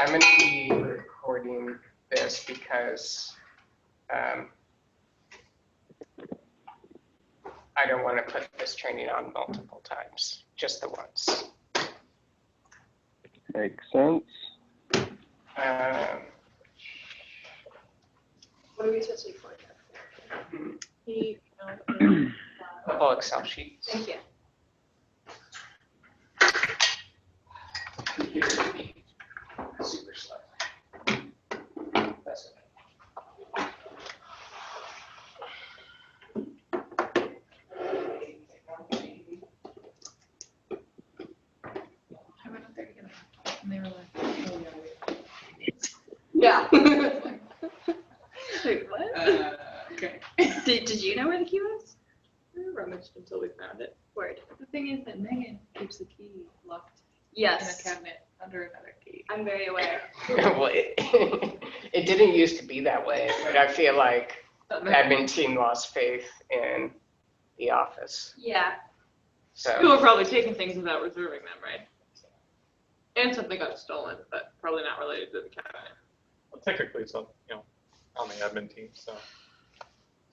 I'm going to be recording this because I don't want to put this training on multiple times, just the once. Makes sense. What are we supposed to record that for? Couple Excel sheets. Thank you. Super slow. That's okay. I went up there to get them, and they were like, oh, Yeah. Wait, what? okay. Did you know where the key was? We rummaged until we found it. Word. The thing is that Megan keeps the key locked Yes. in a cabinet under another key. I'm very aware. Well, it didn't used to be that way, but I feel like admin team lost faith in the office. Yeah. People So are probably taking things without reserving them, right? And something got stolen, but probably not related to the cabinet. Well, technically, it's on, on the admin team, so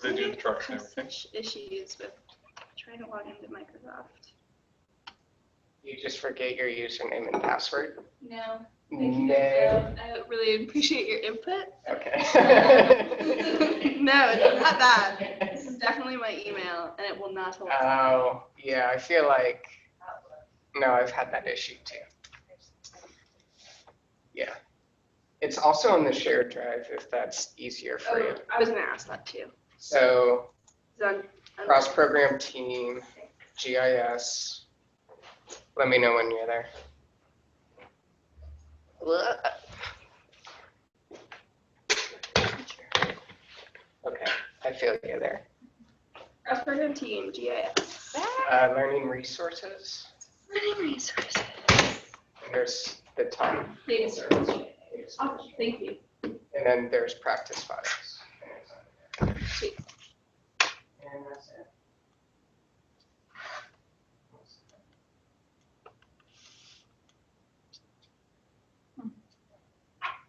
they do the trucks and I have everything. such issues with trying to log into Microsoft. you just forget your username and password. No. No. I really appreciate your input. Okay. No, it's not that. This is definitely my email, and it will not allow. Oh, yeah, I feel like, no, I've had that issue too. Yeah. It's also on the shared drive if that's easier for you. I was gonna ask that too. So It's on- cross-program team, GIS. Let me know when you're there. Okay, I feel you there. Cross-program team, GIS. Learning resources. Learning resources. And there's the time. Data service. Awesome, thank you. And then there's practice files. Sweet. And that's it.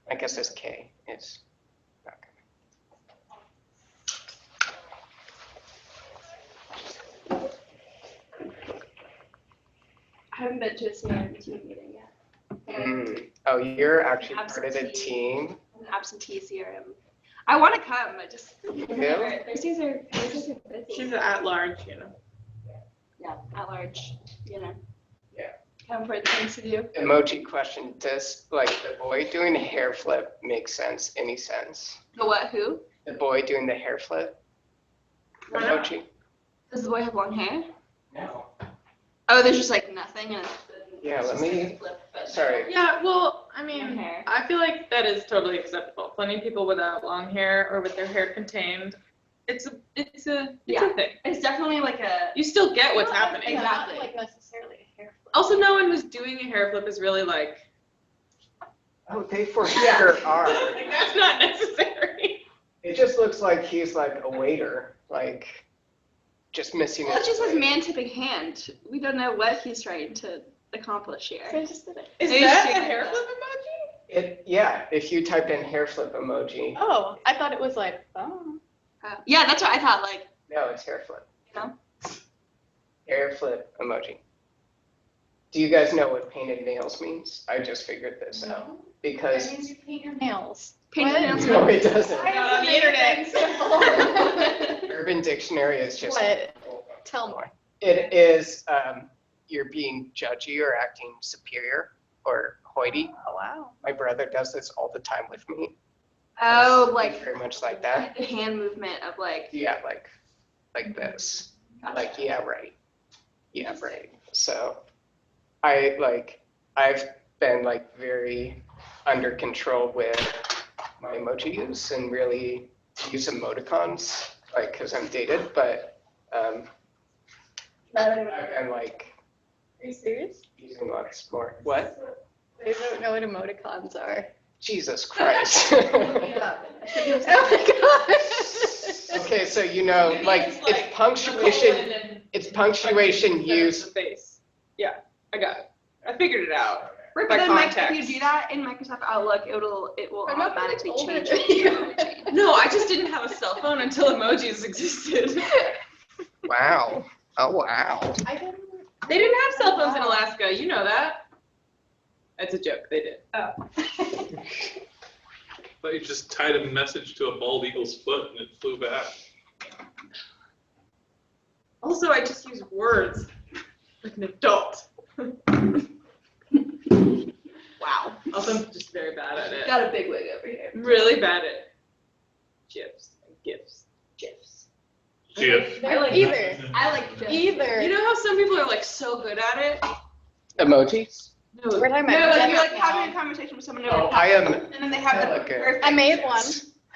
I guess this K is not I haven't been to a CRM team meeting yet. coming. Oh, you're actually part of the team. I'm an absentee CRM. I want to come, I just. Yeah. Thursdays are busy. She's at large, you know. Yeah, at large, you know. Yeah. Come for the things to do. Emoji question, does like the boy doing the hair flip make sense? Any sense? The what, who? The boy doing the hair flip Why not? emoji? Does the boy have long hair? No. Oh, there's just like nothing and Yeah, let it's just me- like a flip, but sorry. Yeah, well, I no mean, hair. I feel like that is totally acceptable. Plenty of people without long hair or with their hair contained. It's a Yeah. thing. It's definitely like a. You still get what's happening. Exactly. Not like necessarily a hair flip. Also, no one who's doing a hair flip is really like, Oh, they for sure are. like that's not necessary. It just looks like he's like a waiter, like just missing Well, it's just his plate. man tipping hand. We don't know what he's trying to accomplish here. So I just did it. Is Maybe that she a did hair that. flip emoji? Yeah, if you type in hair flip emoji, Oh, I thought it was like, oh. Yeah, that's what I thought. Like, no, it's hair flip. No? Hair flip emoji. Do you guys know what painted nails means? I just figured this out That because means you paint your nails. paint What? nails. no, it doesn't. I Not on the internet. Urban Dictionary is just. What? Tell more. It is you're being judgy or acting superior or hoity. Oh, wow. My brother does this all the time with me. Oh, He's like very much like that. the hand movement of like. Yeah, like this. Like, yeah, right. Yeah, right. So I've been like very under control with my emoji use and really use emoticons, like, cause I'm dated, but I've been like Are you serious? using lots more. What? I don't know what emoticons are. Jesus Christ. Oh my gosh. Okay, so you know, like, it's punctuation, it's punctuation Instead of use. the face. Yeah, I got it. I figured it out. Right, by but then if context. you do that in Microsoft Outlook, it will I'm not gonna automatically hold change it. it to emoji. No, I just didn't have a cell phone until emojis existed. Wow. Oh, wow. I didn't. They didn't have cell phones in Alaska. You know that. That's a joke. They did. Oh. But you just tied a message to a bald eagle's foot and it flew back. Also, I just use words like an adult. Wow. Also, I'm just very bad at it. Got a big wig over here. I'm really bad at GIFs and GIFs. GIFs. GIF. I like Either. I like just Either. You know how some people are like so good at it? Emojis? No. We're talking No, about like you're like GIS having a now. conversation with someone Oh, I am. and then they have the Okay. perfect I made one.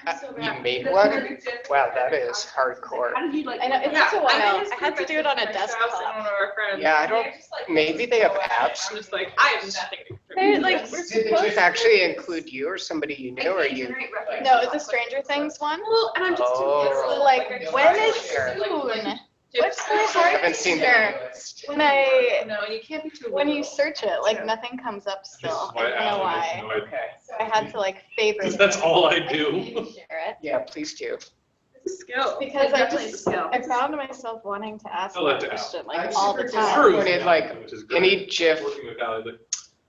I'm so You bad. made The one? perfect GIF. Wow, that is hardcore. How did you like? I know, look it at took a that? while. made this I had to do it on a my spouse and desktop. one of our friends. Yeah, I And don't- they're just like, maybe they have so bad. apps. I'm just like, I have nothing to They're contribute. like, we're Did the supposed GIF actually include you or somebody you knew, or I you? generate reference No, it's a requests. Stranger Things one. Well, and I'm just too Oh. lazy. Like, I when tried is to, like, soon? GIFs. What's the I hard haven't seen feature? that list. When I No, you can't be too when you literal. search it, like Yeah. nothing comes up This is still. I why don't know Allie why. has no idea. Okay. So I had to like favorite it. That's all I I can do. maybe share it. Yeah, please do. It's a skill. Because It's I definitely just a skill. I found myself wanting to ask I'll let that you question I'm like all the super time. disappointed, like, Which is great. Any GIF Working with Allie, like,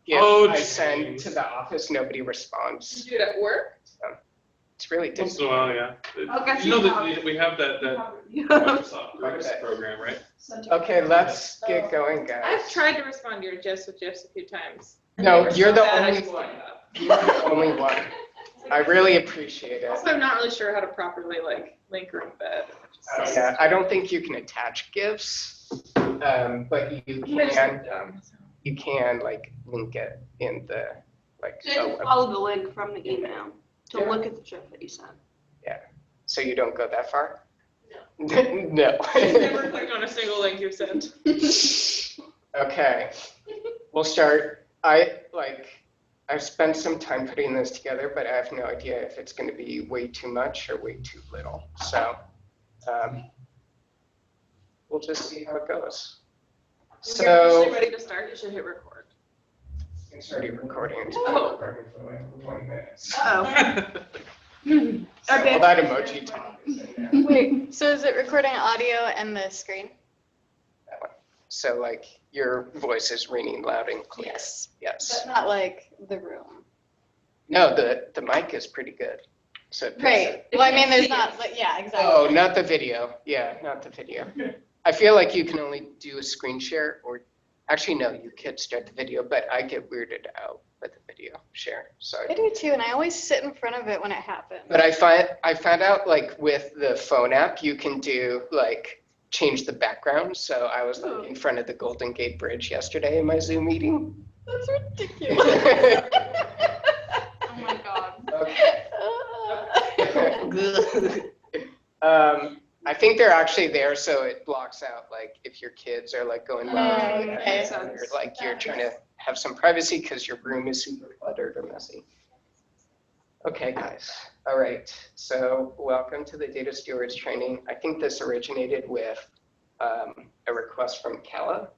GIF Oh, I geez. send to the office, nobody You responds. do it at work? It's really once in a disappointing. while, yeah. Oh, gosh, You know you that have- we have that Yeah. Microsoft Groups Okay. program, right? Okay, let's get going, guys. I've tried to respond to your GIFs with GIFs a few times. and No, they were you're so the bad, I only just one. gave up. You're the only one. I really appreciate it. Also, I'm not really sure how to properly like link or embed. Yeah, I don't think you can attach GIFs, but you can like link it in the like. Just follow the link from the email to Yeah. look at the GIF that you sent. So you don't go that far? No. Never clicked on a single link you sent. Okay, we'll start. I've spent some time putting this together, but I have no idea if it's going to be way too much or way too little. So we'll just see how it goes. When you're So officially ready to start, you should hit record. it's already recording. It's Oh. been recording for like 1 minute. So Oh. all that emoji talk is in there. Wait, so is it recording audio and the screen? That one. So like your voice is ringing loud and clear. Yes. Yes. But not like the room. No, the mic is pretty good. So it picks Right. it. Well, I mean, there's not, like, yeah, exactly. Oh, not the video. Yeah, not the video. I feel like you can only do a screen share or actually no, you could start the video, but I get weirded out with the video share. So I do too, and I always sit in front of it when it happens. but I found out like with the phone app you can do like change the background. So I was like in front of the Golden Gate Bridge yesterday in my Zoom meeting. That's ridiculous. Oh my god. I think they're actually there so it blocks out like if your kids are like going loud or Okay. you're like you're trying to have some privacy because your room is super cluttered or messy. Okay, guys. All right. So welcome to the Data Stewards training. I think this originated with a request from Kala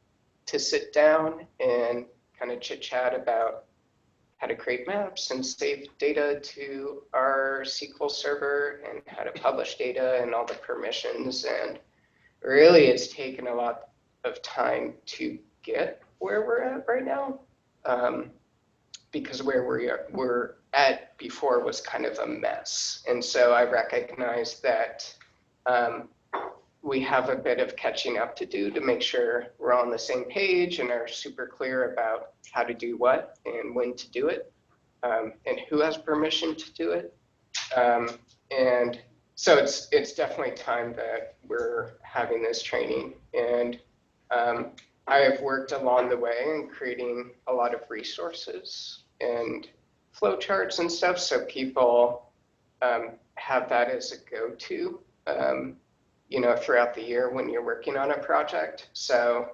to sit down and kind of chit chat about how to create maps and save data to our SQL server and how to publish data and all the permissions. And really it's taken a lot of time to get where we're at right now because where we're at before was kind of a mess. And so I recognize that we have a bit of catching up to do to make sure we're on the same page and are super clear about how to do what and when to do it, and who has permission to do it. And so it's definitely time that we're having this training. And I have worked along the way in creating a lot of resources and flowcharts and stuff so people have that as a go-to throughout the year when you're working on a project. So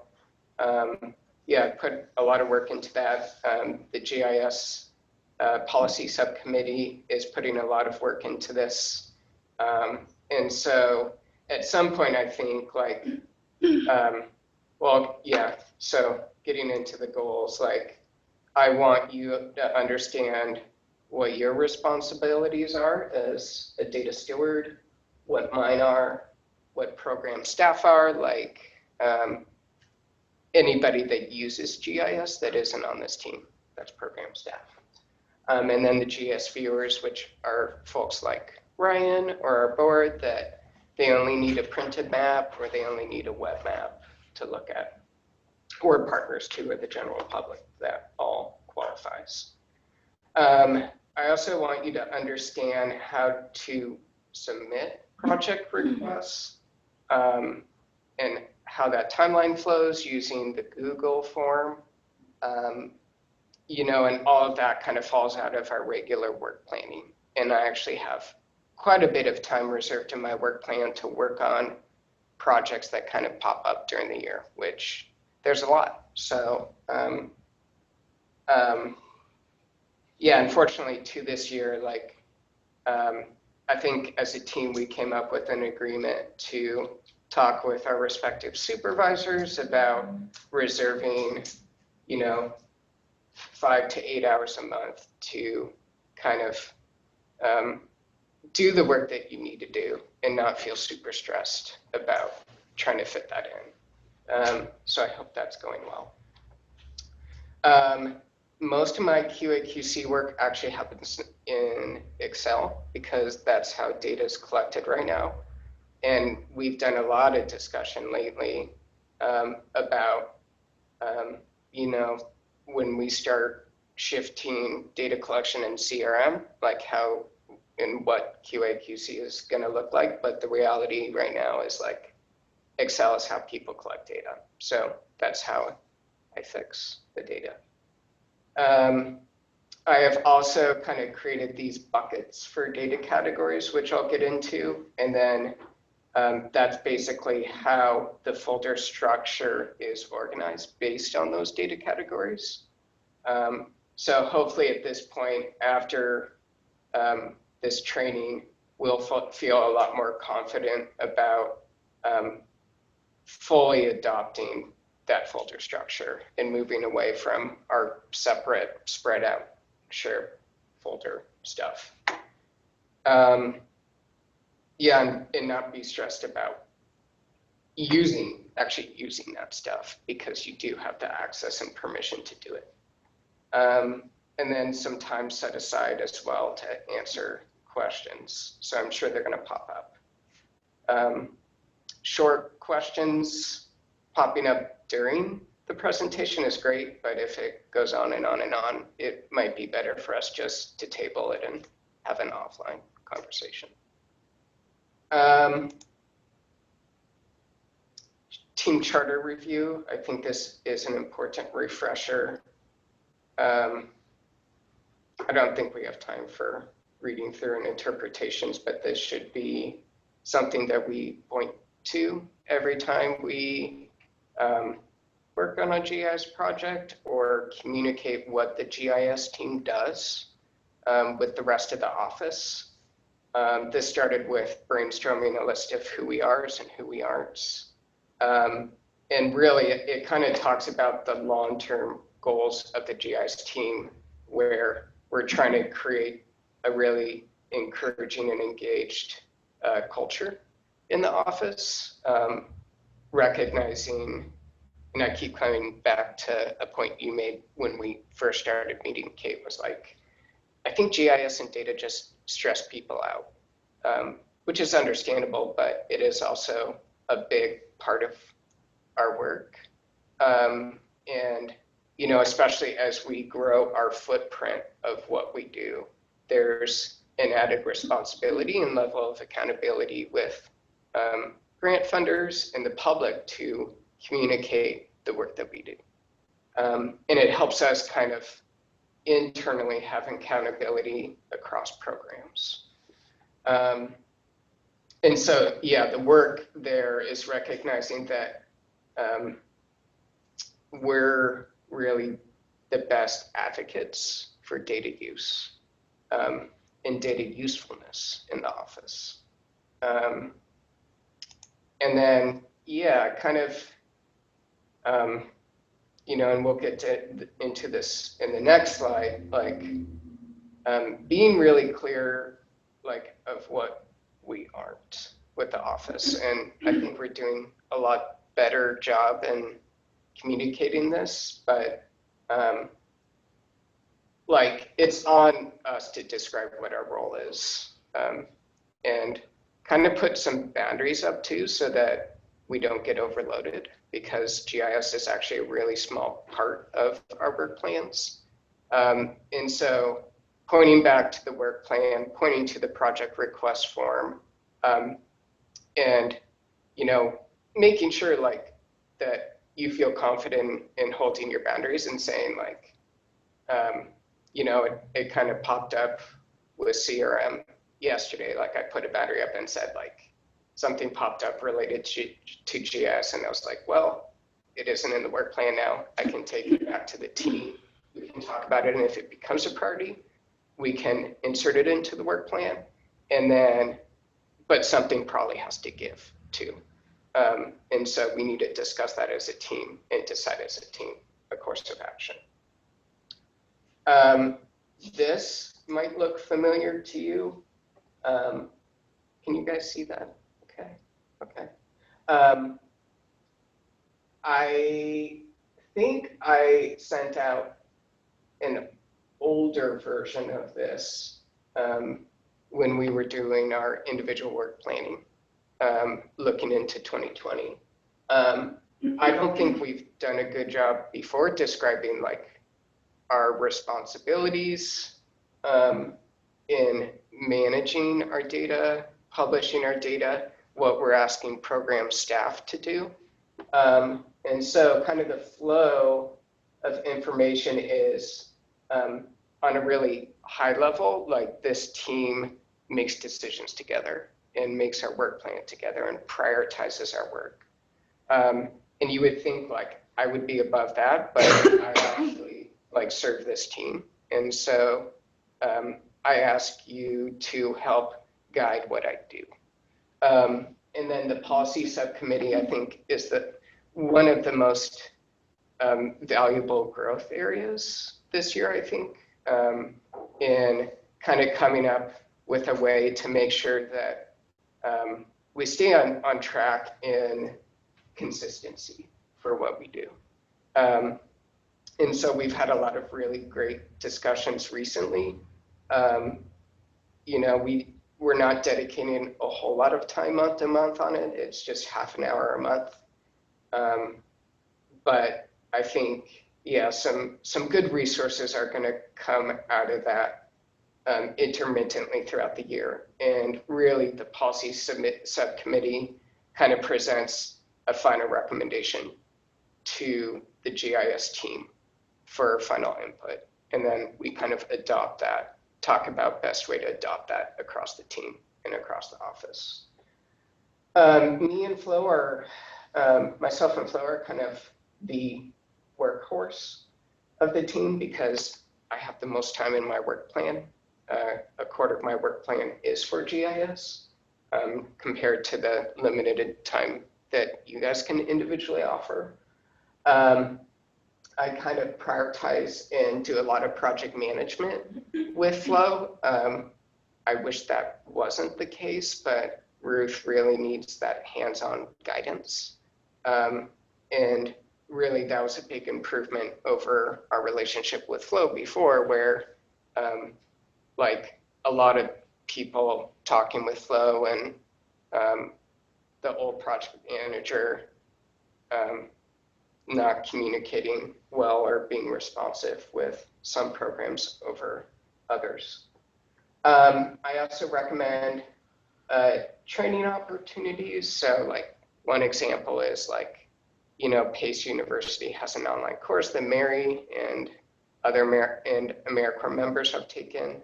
yeah, I put a lot of work into that. The GIS policy subcommittee is putting a lot of work into this. And so at some point I think so getting into the goals, like I want you to understand what your responsibilities are as a data steward, what mine are, what program staff are, like anybody that uses GIS that isn't on this team, that's program staff. And then the GIS viewers, which are folks like Ryan or our board, that they only need a printed map or they only need a web map to look at, or partners too, or the general public, that all qualifies. I also want you to understand how to submit project requests and how that timeline flows using the Google form. You know, and all of that kind of falls out of our regular work planning. And I actually have quite a bit of time reserved in my work plan to work on projects that kind of pop up during the year, which there's a lot. So, yeah, unfortunately to this year, like, I think as a team, we came up with an agreement to talk with our respective supervisors about reserving, you know, 5 to 8 hours a month to kind of do the work that you need to do and not feel super stressed about trying to fit that in. So I hope that's going well. Most of my QAQC work actually happens in Excel because that's how data is collected right now. And we've done a lot of discussion lately about, you know, when we start shifting data collection in CRM, like how and what QAQC is going to look like. But the reality right now is like Excel is how people collect data. So that's how I fix the data. I have also kind of created these buckets for data categories, which I'll get into. And then that's basically how the folder structure is organized based on those data categories. So hopefully at this point, after this training, we'll feel a lot more confident about fully adopting that folder structure and moving away from our separate spread out share folder stuff. Yeah, and not be stressed about actually using that stuff because you do have the access and permission to do it. And then some time set aside as well to answer questions. So I'm sure they're going to pop up. Short questions popping up during the presentation is great, but if it goes on and on and on, it might be better for us just to table it and have an offline conversation. Team charter review. I think this is an important refresher. I don't think we have time for reading through and interpretations, but this should be something that we point to every time we work on a GIS project or communicate what the GIS team does with the rest of the office. This started with brainstorming a list of who we are and who we aren't. And really, it kind of talks about the long-term goals of the GIS team, where we're trying to create a really encouraging and engaged culture in the office, recognizing, and I keep coming back to a point you made when we first started meeting, Kate, was like, I think GIS and data just stress people out, which is understandable, but it is also a big part of our work. And, you know, especially as we grow our footprint of what we do, there's an added responsibility and level of accountability with grant funders and the public to communicate the work that we do. And it helps us kind of internally have accountability across programs. And so, yeah, the work there is recognizing that we're really the best advocates for data use and data usefulness in the office. And then, yeah, kind of you know, and we'll get into this in the next slide, like being really clear, like of what we aren't with the office. And I think we're doing a lot better job in communicating this, but like it's on us to describe what our role is, and kind of put some boundaries up too, so that we don't get overloaded, because GIS is actually a really small part of our work plans. And so pointing back to the work plan, pointing to the project request form, and, you know, making sure like that you feel confident in holding your boundaries and saying like, you know, it kind of popped up with CRM yesterday. Like I put a boundary up and said like something popped up related to GIS, and I was like, well, it isn't in the work plan now. I can take it back to the team. We can talk about it, and if it becomes a priority, we can insert it into the work plan. And then, but something probably has to give too. And so we need to discuss that as a team and decide as a team a course of action. This might look familiar to you. Can you guys see that? Okay. I think I sent out an older version of this when we were doing our individual work planning, looking into 2020. I don't think we've done a good job before describing like our responsibilities in managing our data, publishing our data, what we're asking program staff to do. And so kind of the flow of information is on a really high level, like this team makes decisions together and makes our work plan together and prioritizes our work. And you would think like I would be above that, but I actually like serve this team. And so I ask you to help guide what I do. And then the policy subcommittee, I think, is one of the most valuable growth areas this year, I think, in kind of coming up with a way to make sure that we stay on track in consistency for what we do. And so we've had a lot of really great discussions recently. You know, we're not dedicating a whole lot of time month to month on it. It's just half an hour a month. But I think, yeah, some good resources are going to come out of that intermittently throughout the year. And really the policy subcommittee kind of presents a final recommendation to the GIS team for final input. And then we kind of adopt that, talk about best way to adopt that across the team and across the office. Me and Flo are, myself and Flo are kind of the workhorse of the team because I have the most time in my work plan. A quarter of my work plan is for GIS compared to the limited time that you guys can individually offer. I kind of prioritize and do a lot of project management with Flo. I wish that wasn't the case, but Ruth really needs that hands-on guidance. And really that was a big improvement over our relationship with Flo before, where like a lot of people talking with Flo and the old project manager not communicating well or being responsive with some programs over others. I also recommend training opportunities. So like one example is like, you know, Pace University has an online course that Mary and other AmeriCorps members have taken.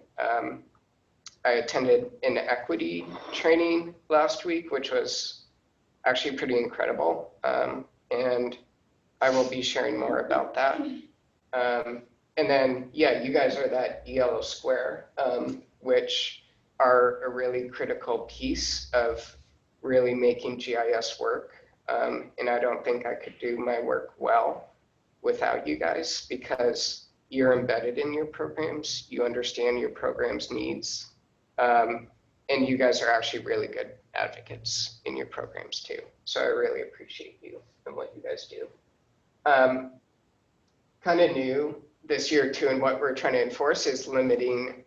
I attended an equity training last week, which was actually pretty incredible. And I will be sharing more about that. And then, yeah, you guys are that yellow square, which are a really critical piece of really making GIS work. And I don't think I could do my work well without you guys because you're embedded in your programs, you understand your program's needs, and you guys are actually really good advocates in your programs too. So I really appreciate you and what you guys do. Kind of new this year too, and what we're trying to enforce is limiting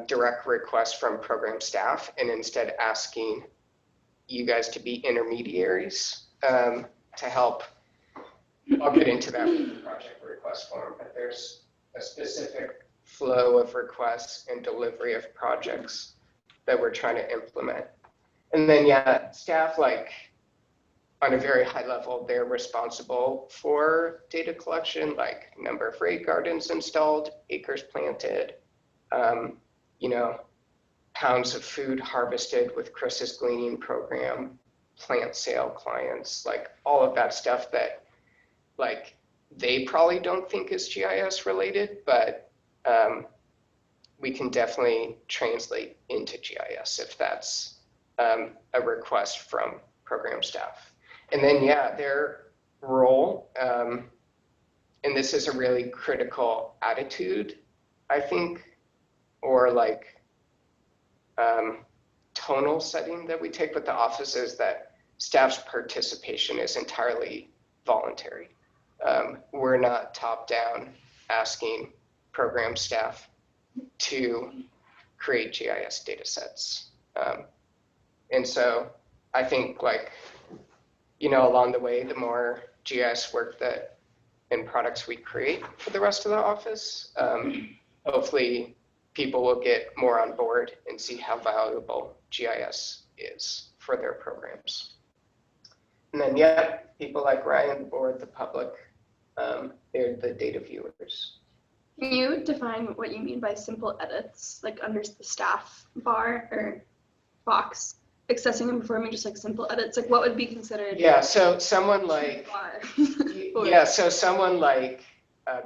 direct requests from program staff and instead asking you guys to be intermediaries to help. I'll get into that with the project request form, but there's a specific flow of requests and delivery of projects that we're trying to implement. And then, yeah, staff, like on a very high level, they're responsible for data collection, like number of rain gardens installed, acres planted, you know, pounds of food harvested with Chris's gleaning program, plant sale clients, like all of that stuff that like they probably don't think is GIS related, but we can definitely translate into GIS if that's a request from program staff. And then, yeah, their role, and this is a really critical attitude, I think, or like tonal setting that we take with the office is that staff's participation is entirely voluntary. We're not top-down asking program staff to create GIS data sets. And so I think like, you know, along the way, the more GIS work that and products we create for the rest of the office, hopefully people will get more on board and see how valuable GIS is for their programs. And then, yeah, people like Ryan, the board, the public, they're the data viewers. Can you define what you mean by simple edits, like under the staff bar or box, accessing and performing just like simple edits? Like what would be considered? Yeah, so someone like, yeah, so someone like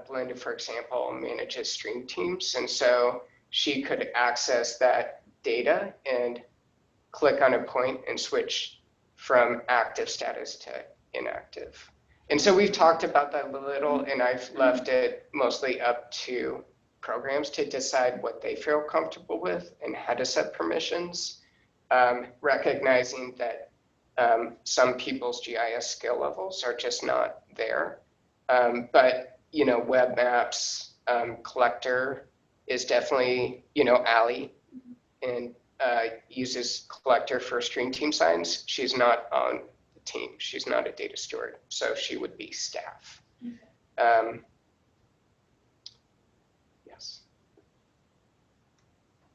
Belinda, for example, manages stream teams. And so she could access that data and click on a point and switch from active status to inactive. And so we've talked about that a little, and I've left it mostly up to programs to decide what they feel comfortable with and how to set permissions, recognizing that some people's GIS skill levels are just not there. But, you know, web maps, collector is definitely, you know, Allie, and uses collector for stream team signs. She's not on the team. She's not a data steward, so she would be staff. Yes.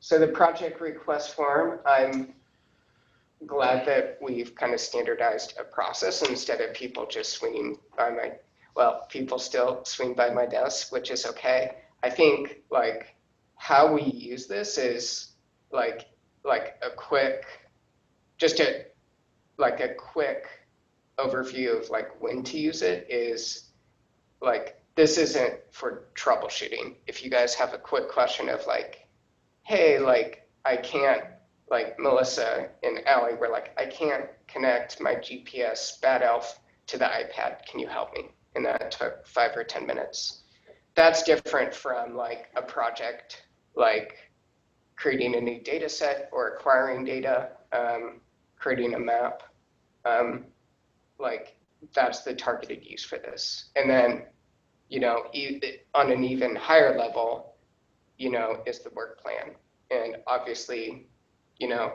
So the project request form, I'm glad that we've kind of standardized a process instead of people just swinging by my, well, people still swing by my desk, which is okay. I think like how we use this is like a quick, just a quick overview of like when to use it is like, this isn't for troubleshooting. If you guys have a quick question of like, hey, like I can't, like Melissa and Allie were like, I can't connect my GPS bad elf to the iPad. Can you help me? And that took 5 or 10 minutes. That's different from like a project, like creating a new data set or acquiring data, creating a map. Like that's the targeted use for this. And then, you know, on an even higher level, you know, is the work plan. And obviously, you know,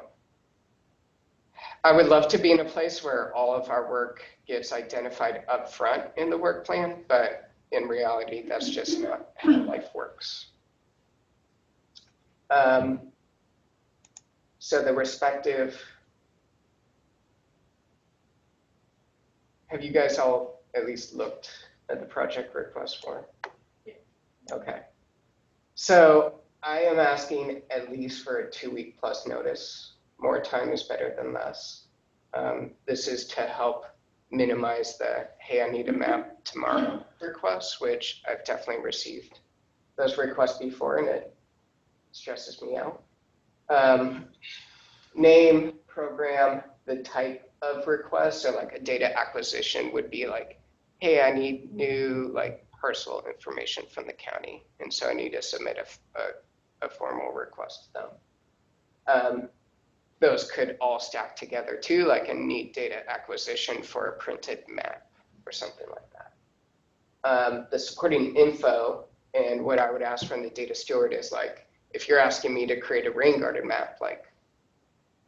I would love to be in a place where all of our work gets identified up front in the work plan, but in reality, that's just not how life works. So the respective, have you guys all at least looked at the project request form? Yeah. Okay. So I am asking at least for a 2-week plus notice. More time is better than less. This is to help minimize the, hey, I need a map tomorrow requests, which I've definitely received those requests before, and it stresses me out. Name, program, the type of request. So like a data acquisition would be like, hey, I need new like parcel information from the county, and so I need to submit a formal request to them. Those could all stack together too, like a neat data acquisition for a printed map or something like that. The supporting info and what I would ask from the data steward is like, if you're asking me to create a rain garden map, like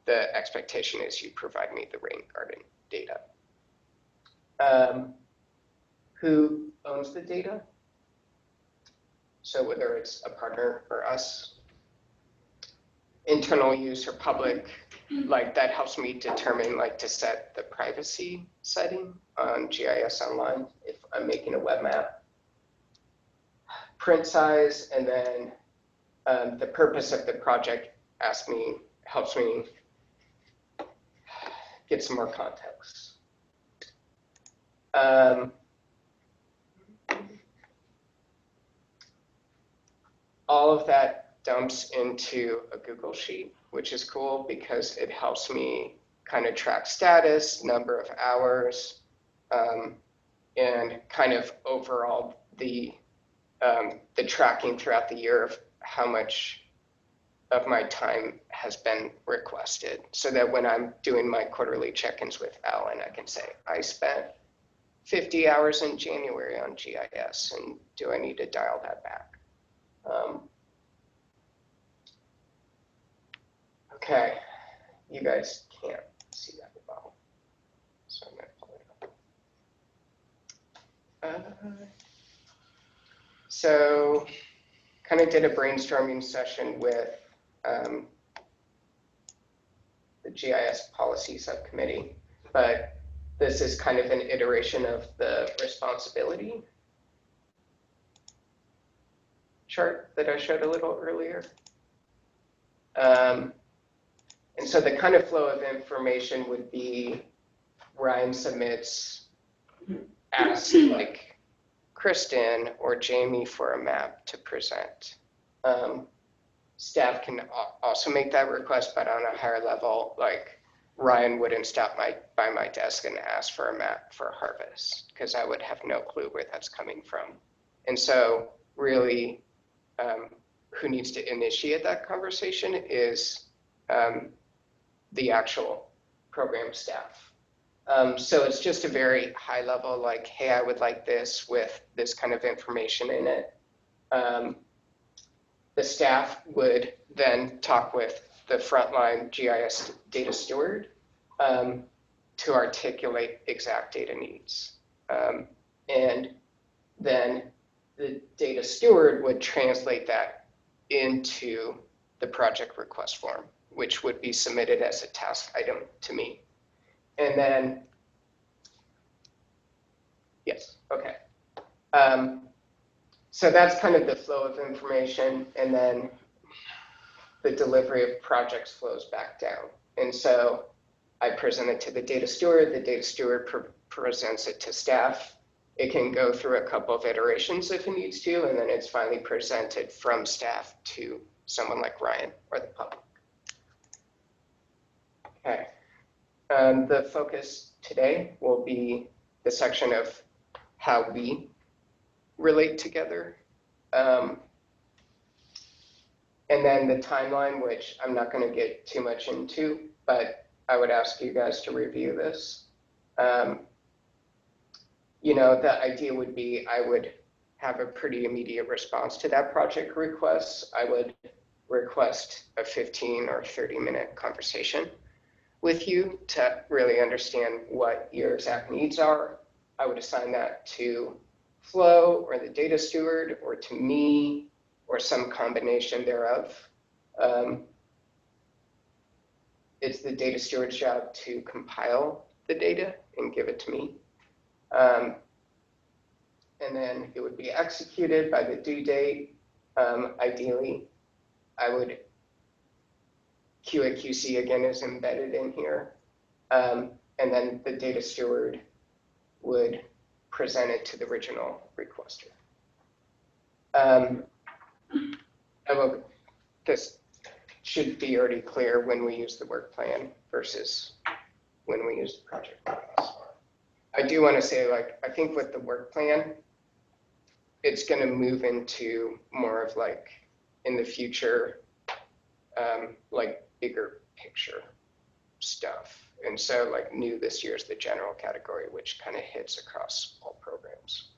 the expectation is you provide me the rain garden data. Who owns the data? So whether it's a partner or us, internal use or public, like that helps me determine like to set the privacy setting on GIS Online if I'm making a web map. Print size, and then the purpose of the project helps me get some more context. All of that dumps into a Google Sheet, which is cool because it helps me kind of track status, number of hours, and kind of overall the tracking throughout the year of how much of my time has been requested, so that when I'm doing my quarterly check-ins with Alan, I can say, I spent 50 hours in January on GIS, and do I need to dial that back? Okay, you guys can't see that well, so I'm gonna pull it up. So kind of did a brainstorming session with the GIS policy subcommittee, but this is kind of an iteration of the responsibility chart that I showed a little earlier. And so the kind of flow of information would be Ryan submits, asks like Kristen or Jamie for a map to present. Staff can also make that request, but on a higher level, like Ryan wouldn't stop by my desk and ask for a map for harvest because I would have no clue where that's coming from. And so really, who needs to initiate that conversation is the actual program staff. So it's just a very high level, like, hey, I would like this with this kind of information in it. The staff would then talk with the frontline GIS data steward to articulate exact data needs. And then the data steward would translate that into the project request form, which would be submitted as a task item to me. And then, yes, okay. So that's kind of the flow of information, and then the delivery of projects flows back down. And so I present it to the data steward presents it to staff. It can go through a couple of iterations if it needs to, and then it's finally presented from staff to someone like Ryan or the public. Okay. The focus today will be the section of how we relate together. And then the timeline, which I'm not going to get too much into, but I would ask you guys to review this. You know, the idea would be I would have a pretty immediate response to that project request. I would request a 15 or 30-minute conversation with you to really understand what your exact needs are. I would assign that to Flo or the data steward or to me or some combination thereof. It's the data steward's job to compile the data and give it to me. And then it would be executed by the due date. Ideally, I would, QAQC again is embedded in here. And then the data steward would present it to the original requester. This should be already clear when we use the work plan versus when we use the project request. I do want to say, like, I think with the work plan, it's going to move into more of like in the future, like bigger picture stuff. And so like new this year is the general category, which kind of hits across all programs.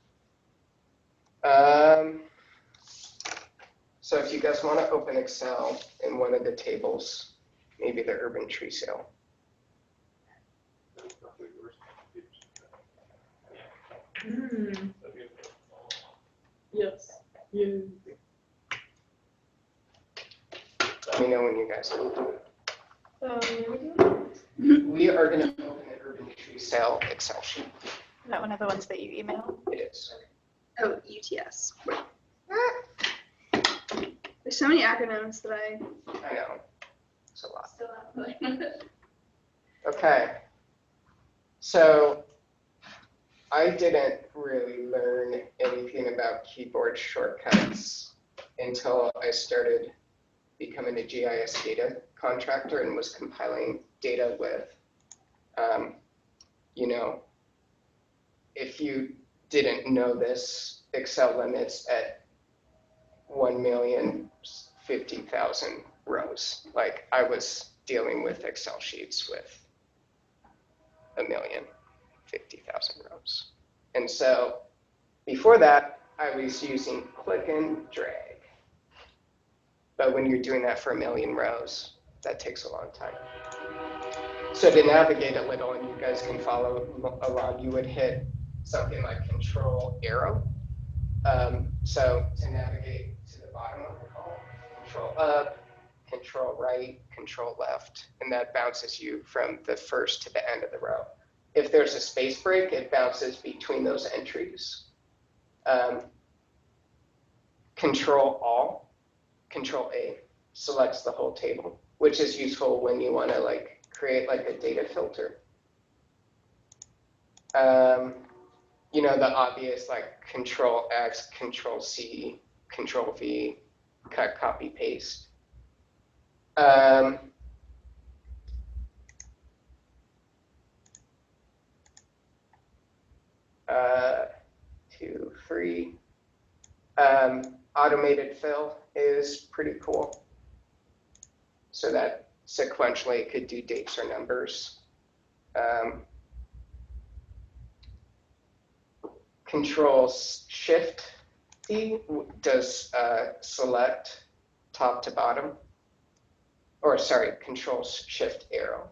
So if you guys want to open Excel in one of the tables, maybe the urban tree sale. Yes. Yeah. Let me know when you guys will do it. Is We are going to open an urban tree sale Excel sheet. that one of the ones that you emailed? It is. Oh, UTS. There's so many acronyms that I I know. It's a lot. still have. Okay. So I didn't really learn anything about keyboard shortcuts until I started becoming a GIS data contractor and was compiling data with, you know, if you didn't know this, Excel limits at 1,050,000 rows. Like I was dealing with Excel sheets with 1,050,000 rows. And so before that, I was using click and drag. But when you're doing that for 1 million rows, that takes a long time. So to navigate a little, and you guys can follow along, you would hit something like control arrow. So to navigate to the bottom of the column, control up, control right, control left, and that bounces you from the first to the end of the row. If there's a space break, it bounces between those entries. Control all, control A selects the whole table, which is useful when you want to like create like a data filter. You know, the obvious like control X, control C, control V, cut, copy, paste. 2, 3. Automated fill is pretty cool. So that sequentially it could do dates or numbers. Control Shift D does select top to bottom, or sorry, Control Shift arrow.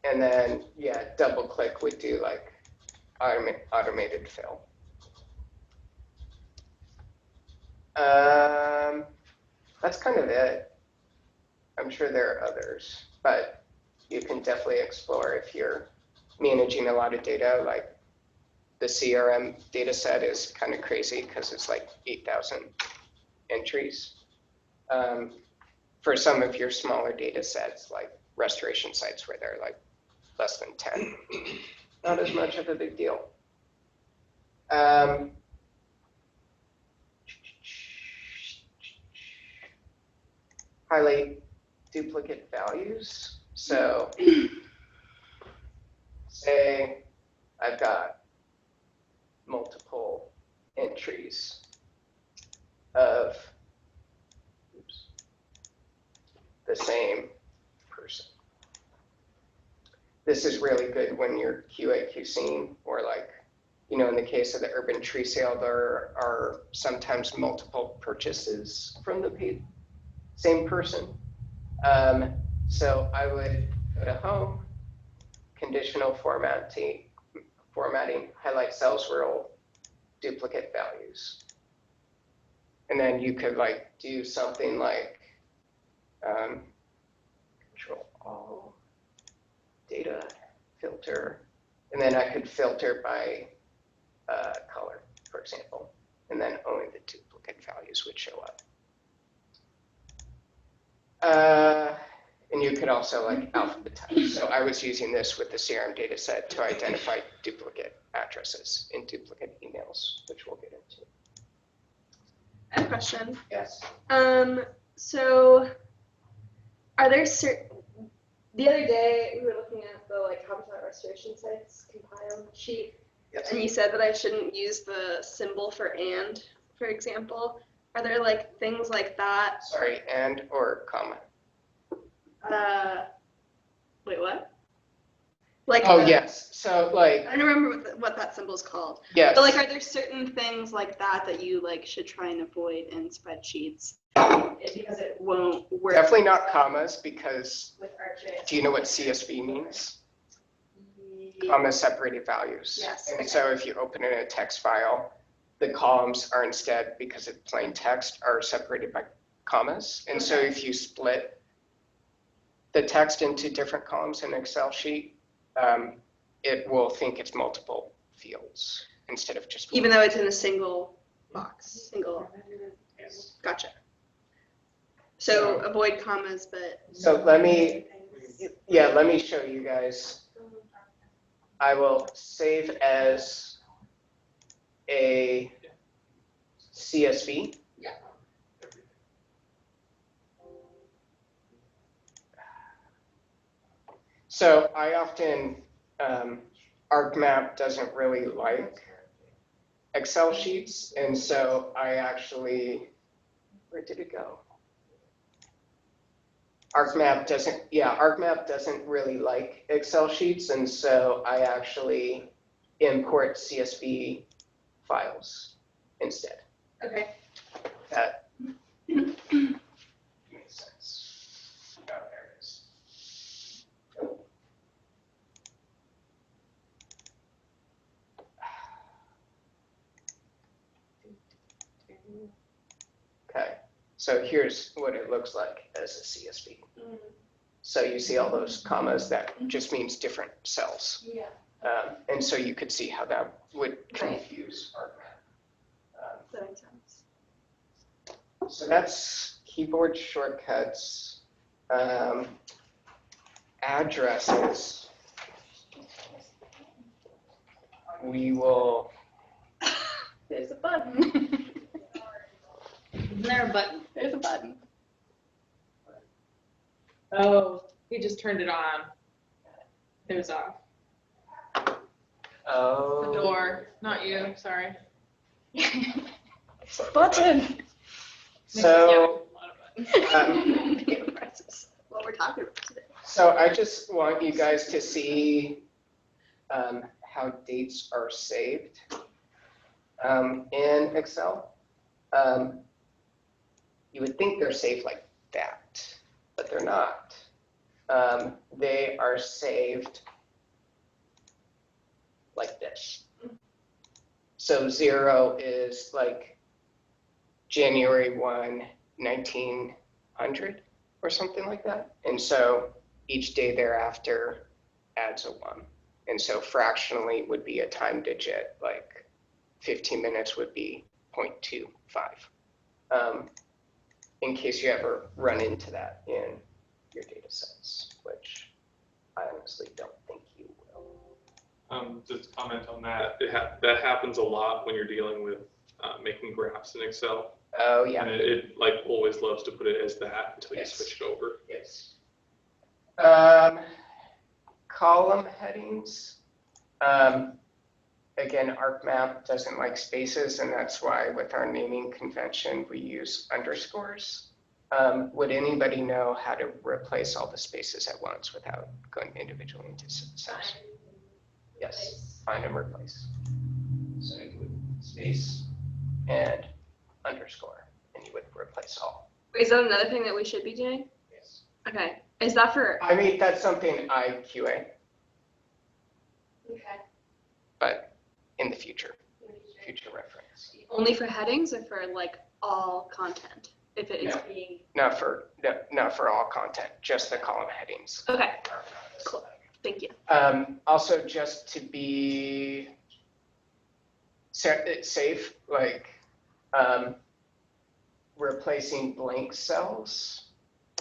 And then, yeah, double click would do like automated fill. That's kind of it. I'm sure there are others, but you can definitely explore if you're managing a lot of data. Like the CRM data set is kind of crazy because it's like 8,000 entries. For some of your smaller data sets, like restoration sites where they're like less than 10, not as much of a big deal. Highlight duplicate values. So say I've got multiple entries of the same person. This is really good when you're QAQCing, or like, you know, in the case of the urban tree sale, there are sometimes multiple purchases from the same person. So I would go to home, conditional formatting, highlight cells, row, duplicate values. And then you could like do something like control all, data filter, and then I could filter by color, for example, and then only the duplicate values would show up. And you could also like alphabetize. So I was using this with the CRM data set to identify duplicate addresses in duplicate emails, which we'll get into. I have a question. Yes. So are there the other day we were looking at the like habitat restoration sites compile sheet, Yes. and you said that I shouldn't use the symbol for and, for example. Are there like things like that? Sorry, and or comma. Wait, what? Like Oh, yes. So like, I don't remember what that symbol's called. yes. But like, are there certain things like that you like should try and avoid in spreadsheets because it won't work? Definitely not commas, because With ArcGIS. do you know what CSV means? Comma separated values. Yes. And so if you open in a text file, the columns are instead, because it's plain text, are separated by commas. And so if you split the text into different columns in an Excel sheet, it will think it's multiple fields instead of just one. Even though it's in a single box, Yes. Gotcha. So avoid commas, but. So let me show you guys. I will save as a CSV. So I often, ArcMap doesn't really like Excel sheets, and so I actually, where did it go? ArcMap doesn't really like Excel sheets, and so I actually import CSV files instead. Okay. That makes sense. Oh, there it is. Okay, so here's what it looks like as a CSV. So you see all those commas, that just means different cells. Yeah. And so you could see how that would confuse ArcMap. That makes sense. So that's keyboard shortcuts. Addresses. We will. There's a button. Isn't there a button? There's a button. Oh, he just turned it on. It was off. Oh. The door, not you, sorry. Button. So, What we're talking about today. so I just want you guys to see how dates are saved in Excel. You would think they're saved like that, but they're not. They are saved like this. So 0 is like January 1, 1900 or something like that. And so each day thereafter adds a 1. And so fractionally would be a time digit, like 15 minutes would be 0.25. In case you ever run into that in your data sets, which I honestly don't think you will. Just to comment on that, that happens a lot when you're dealing with making graphs in Excel. Oh, yeah. And it like always loves to put it as that until Yes. you switch it over. Yes. Column headings. Again, ArcMap doesn't like spaces, and that's why with our naming convention, we use underscores. Would anybody know how to replace all the spaces at once without going individually into cells? Yes, find and replace. So you would space and underscore, and you would replace all. Is that another thing that we should be doing? Yes. Okay. Is that for? I mean, that's something I QA, Okay. but in the future reference. Only for headings or for like all content? If it is No. being. Not for all content, just the column headings. Okay. Cool. Thank you. Also, just to be safe, like replacing blank cells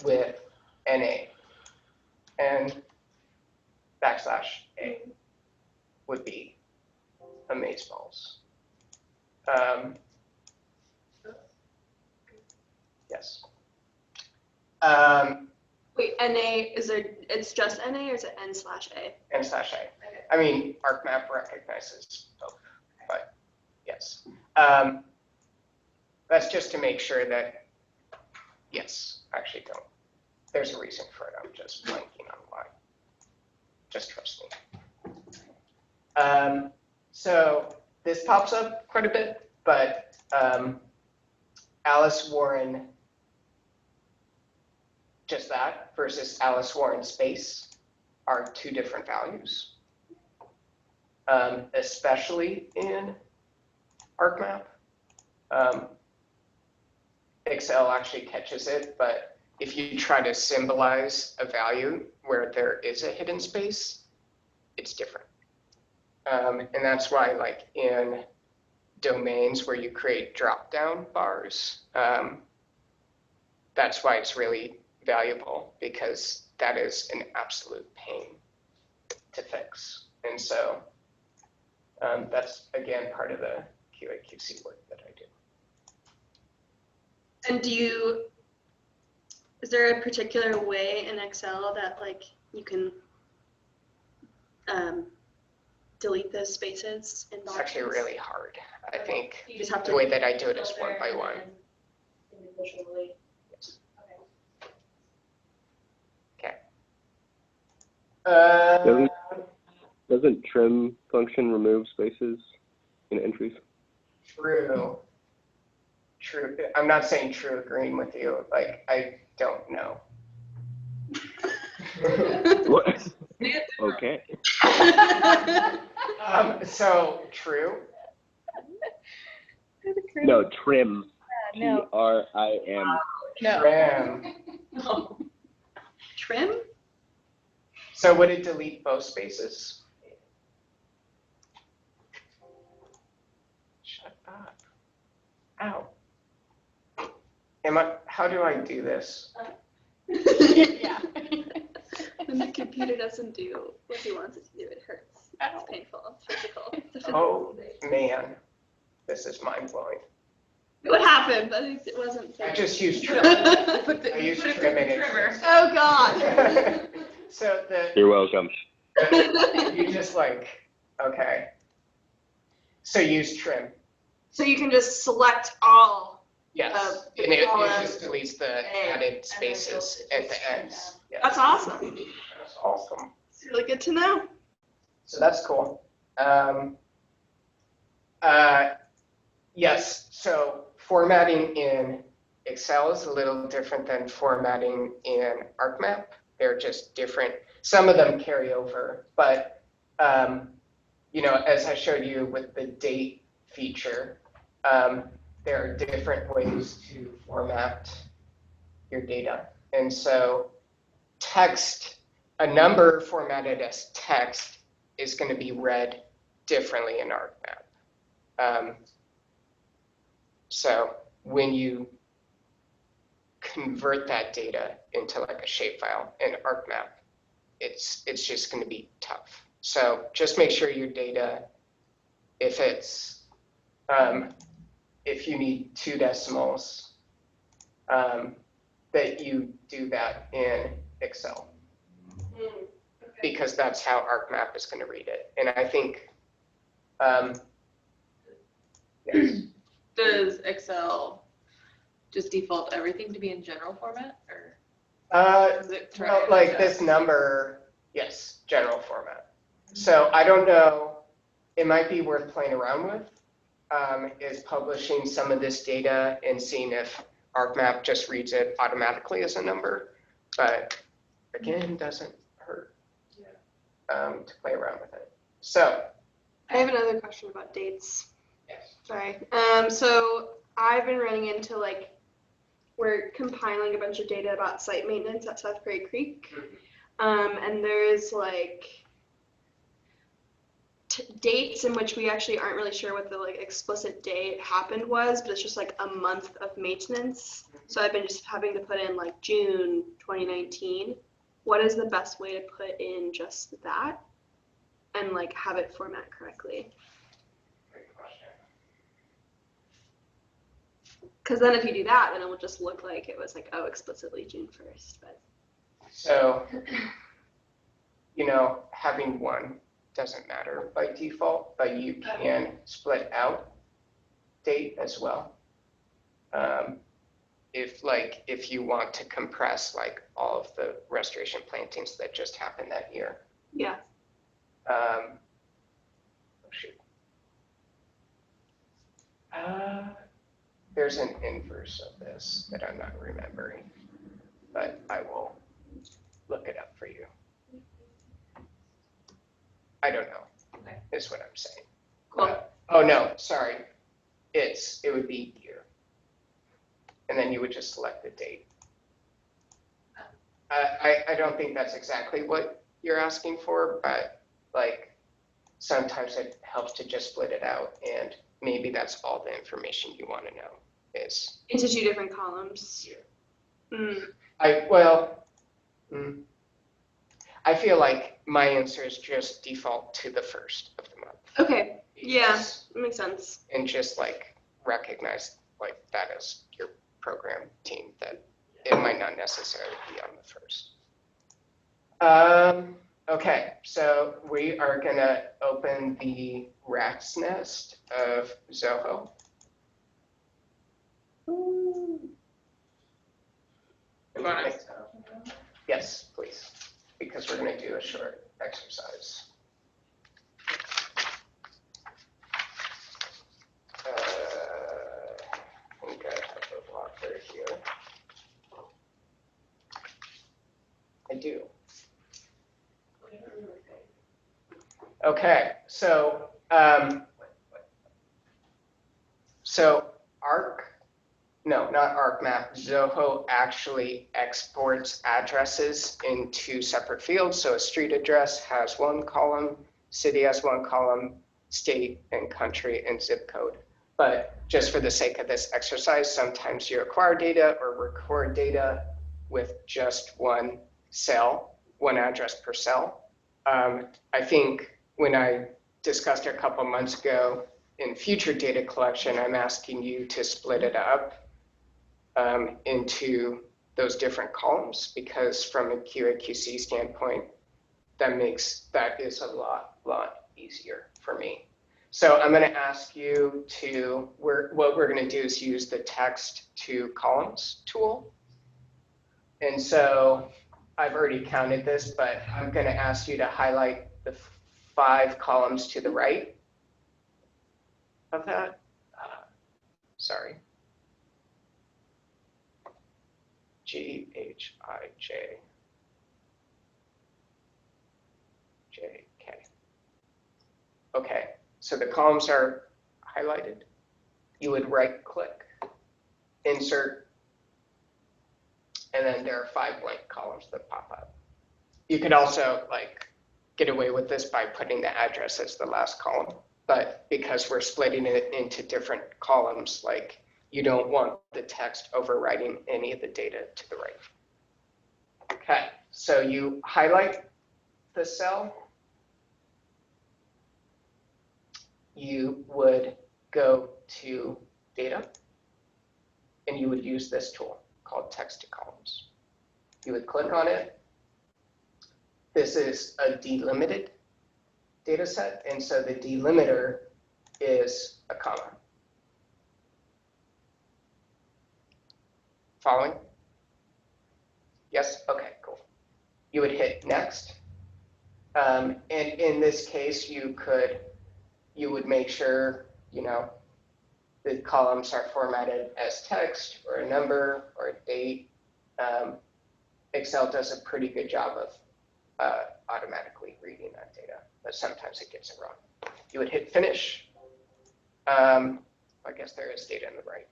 with NA and \A would be amazeballs. Yes. Wait, NA, it's just NA or is it N/A? N/A. I mean, ArcMap recognizes both, but yes. That's just to make sure that, yes, actually don't. There's a reason for it. I'm just blanking on why. Just trust me. So this pops up quite a bit, but Alice Warren, just that, versus Alice Warren space are two different values, especially in ArcMap. Excel actually catches it, but if you try to symbolize a value where there is a hidden space, it's different. And that's why, like in domains where you create drop-down bars, that's why it's really valuable, because that is an absolute pain to fix. And so that's, again, part of the QAQC work that I do. And is there a particular way in Excel that like you can delete those spaces in boxes? It's actually really hard. I think You just have to. the way that I do it is one by one. Individually. Yes. Okay. Doesn't trim function remove spaces in entries? True. I'm not saying true agreeing with you. Like, I don't know. What? Okay. So true. No, trim. No. TRIM. No. Trim. Trim? So would it delete both spaces? Shut up. Ow. How do I do this? Yeah. When the computer doesn't do what he wants it to do, it hurts. It's painful. It's physical. It's a physical Oh, thing. man. This is mind-blowing. What happened? But it wasn't. I just used trim. Put I used it trim through in the it. trimmer. Oh God. So You're welcome. you just like, okay. So use trim. So you can just select all. Yes, The and it column just deletes the added spaces at the ends. Yes. That's awesome. That's awesome. It's really good to know. So that's cool. Yes, so formatting in Excel is a little different than formatting in ArcMap. They're just different. Some of them carry over, but you know, as I showed you with the date feature, there are different ways to format your data. And so text, a number formatted as text is going to be read differently in ArcMap. So when you convert that data into like a shapefile in ArcMap, it's just going to be tough. So just make sure your data, if it's if you need 2 decimals, that you do that in Excel, because that's how ArcMap is going to read it. And I think, yes. Does Excel just default everything to be in general format, or does it try Well, to like adjust? this number, yes, general format. So I don't know, it might be worth playing around with, is publishing some of this data and seeing if ArcMap just reads it automatically as a number, but again, doesn't hurt to play around with it. So. I have another question about dates. Yes. Sorry. So I've been running into like, we're compiling a bunch of data about site maintenance at South Prairie Creek. And there's like dates in which we actually aren't really sure what the like explicit day it happened was, but it's just like a month of maintenance. So I've been just having to put in like June 2019. What is the best way to put in just that and like have it format correctly? Great question. Because then if you do that, then it will just look like it was like, oh, explicitly June 1st. But So, you know, having one doesn't matter by default, but you can split out date as well. If you want to compress like all of the restoration plantings that just happened that year. yeah. Oh, shoot. There's an inverse of this that I'm not remembering, but I will look it up for you. I don't know, Okay. is what I'm saying. Cool. Oh, no, sorry. It would be year. And then you would just select the date. I don't think that's exactly what you're asking for, but like sometimes it helps to just split it out, and maybe that's all the information you want to know is. Into 2 different columns. Mm. I feel like my answer is just default to the first of the month. Okay. Yeah, Because- that makes sense. And just like recognize like that as your program team, that it might not necessarily be on the first. Okay, so we are gonna open the rat's nest of Zoho. Yes, please, because we're gonna do a short exercise. I think I have a blocker here. I do. Okay, so ArcMap, Zoho actually exports addresses in 2 separate fields. So a street address has 1 column, city has 1 column, state and country and zip code. But just for the sake of this exercise, sometimes you acquire data or record data with just 1 cell, 1 address per cell. I think when I discussed it a couple months ago, in future data collection, I'm asking you to split it up into those different columns, because from a QAQC standpoint, that is a lot easier for me. So I'm going to ask you to, what we're going to do is use the text to columns tool. And so I've already counted this, but I'm going to ask you to highlight the 5 columns to the right of that. Sorry. GHIJ. JK. Okay, so the columns are highlighted. You would right click, insert, and then there are 5 blank columns that pop up. You could also like get away with this by putting the address as the last column, but because we're splitting it into different columns, like you don't want the text overwriting any of the data to the right. Okay, so you highlight the cell. You would go to data, and you would use this tool called text to columns. You would click on it. This is a delimited data set, and so the delimiter is a comma. Following? Yes? Okay, cool. You would hit next. And in this case, you would make sure, the columns are formatted as text or a number or a date. Excel does a pretty good job of automatically reading that data, but sometimes it gets it wrong. You would hit finish. I guess there is data in the right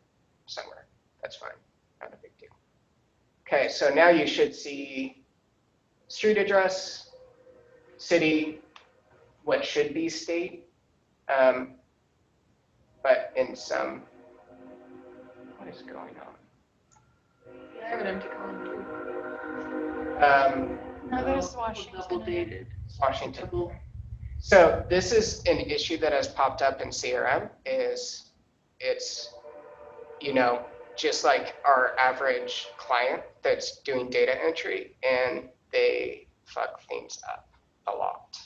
somewhere. That's fine, not a big deal. Okay, so now you should see street address, city, what should be state, but in some, what is going on? I have an empty column too. No, there's Washington. Double dated. Washington. Double. So this is an issue that has popped up in CRM, is you know, just like our average client that's doing data entry, and they fuck things up a lot.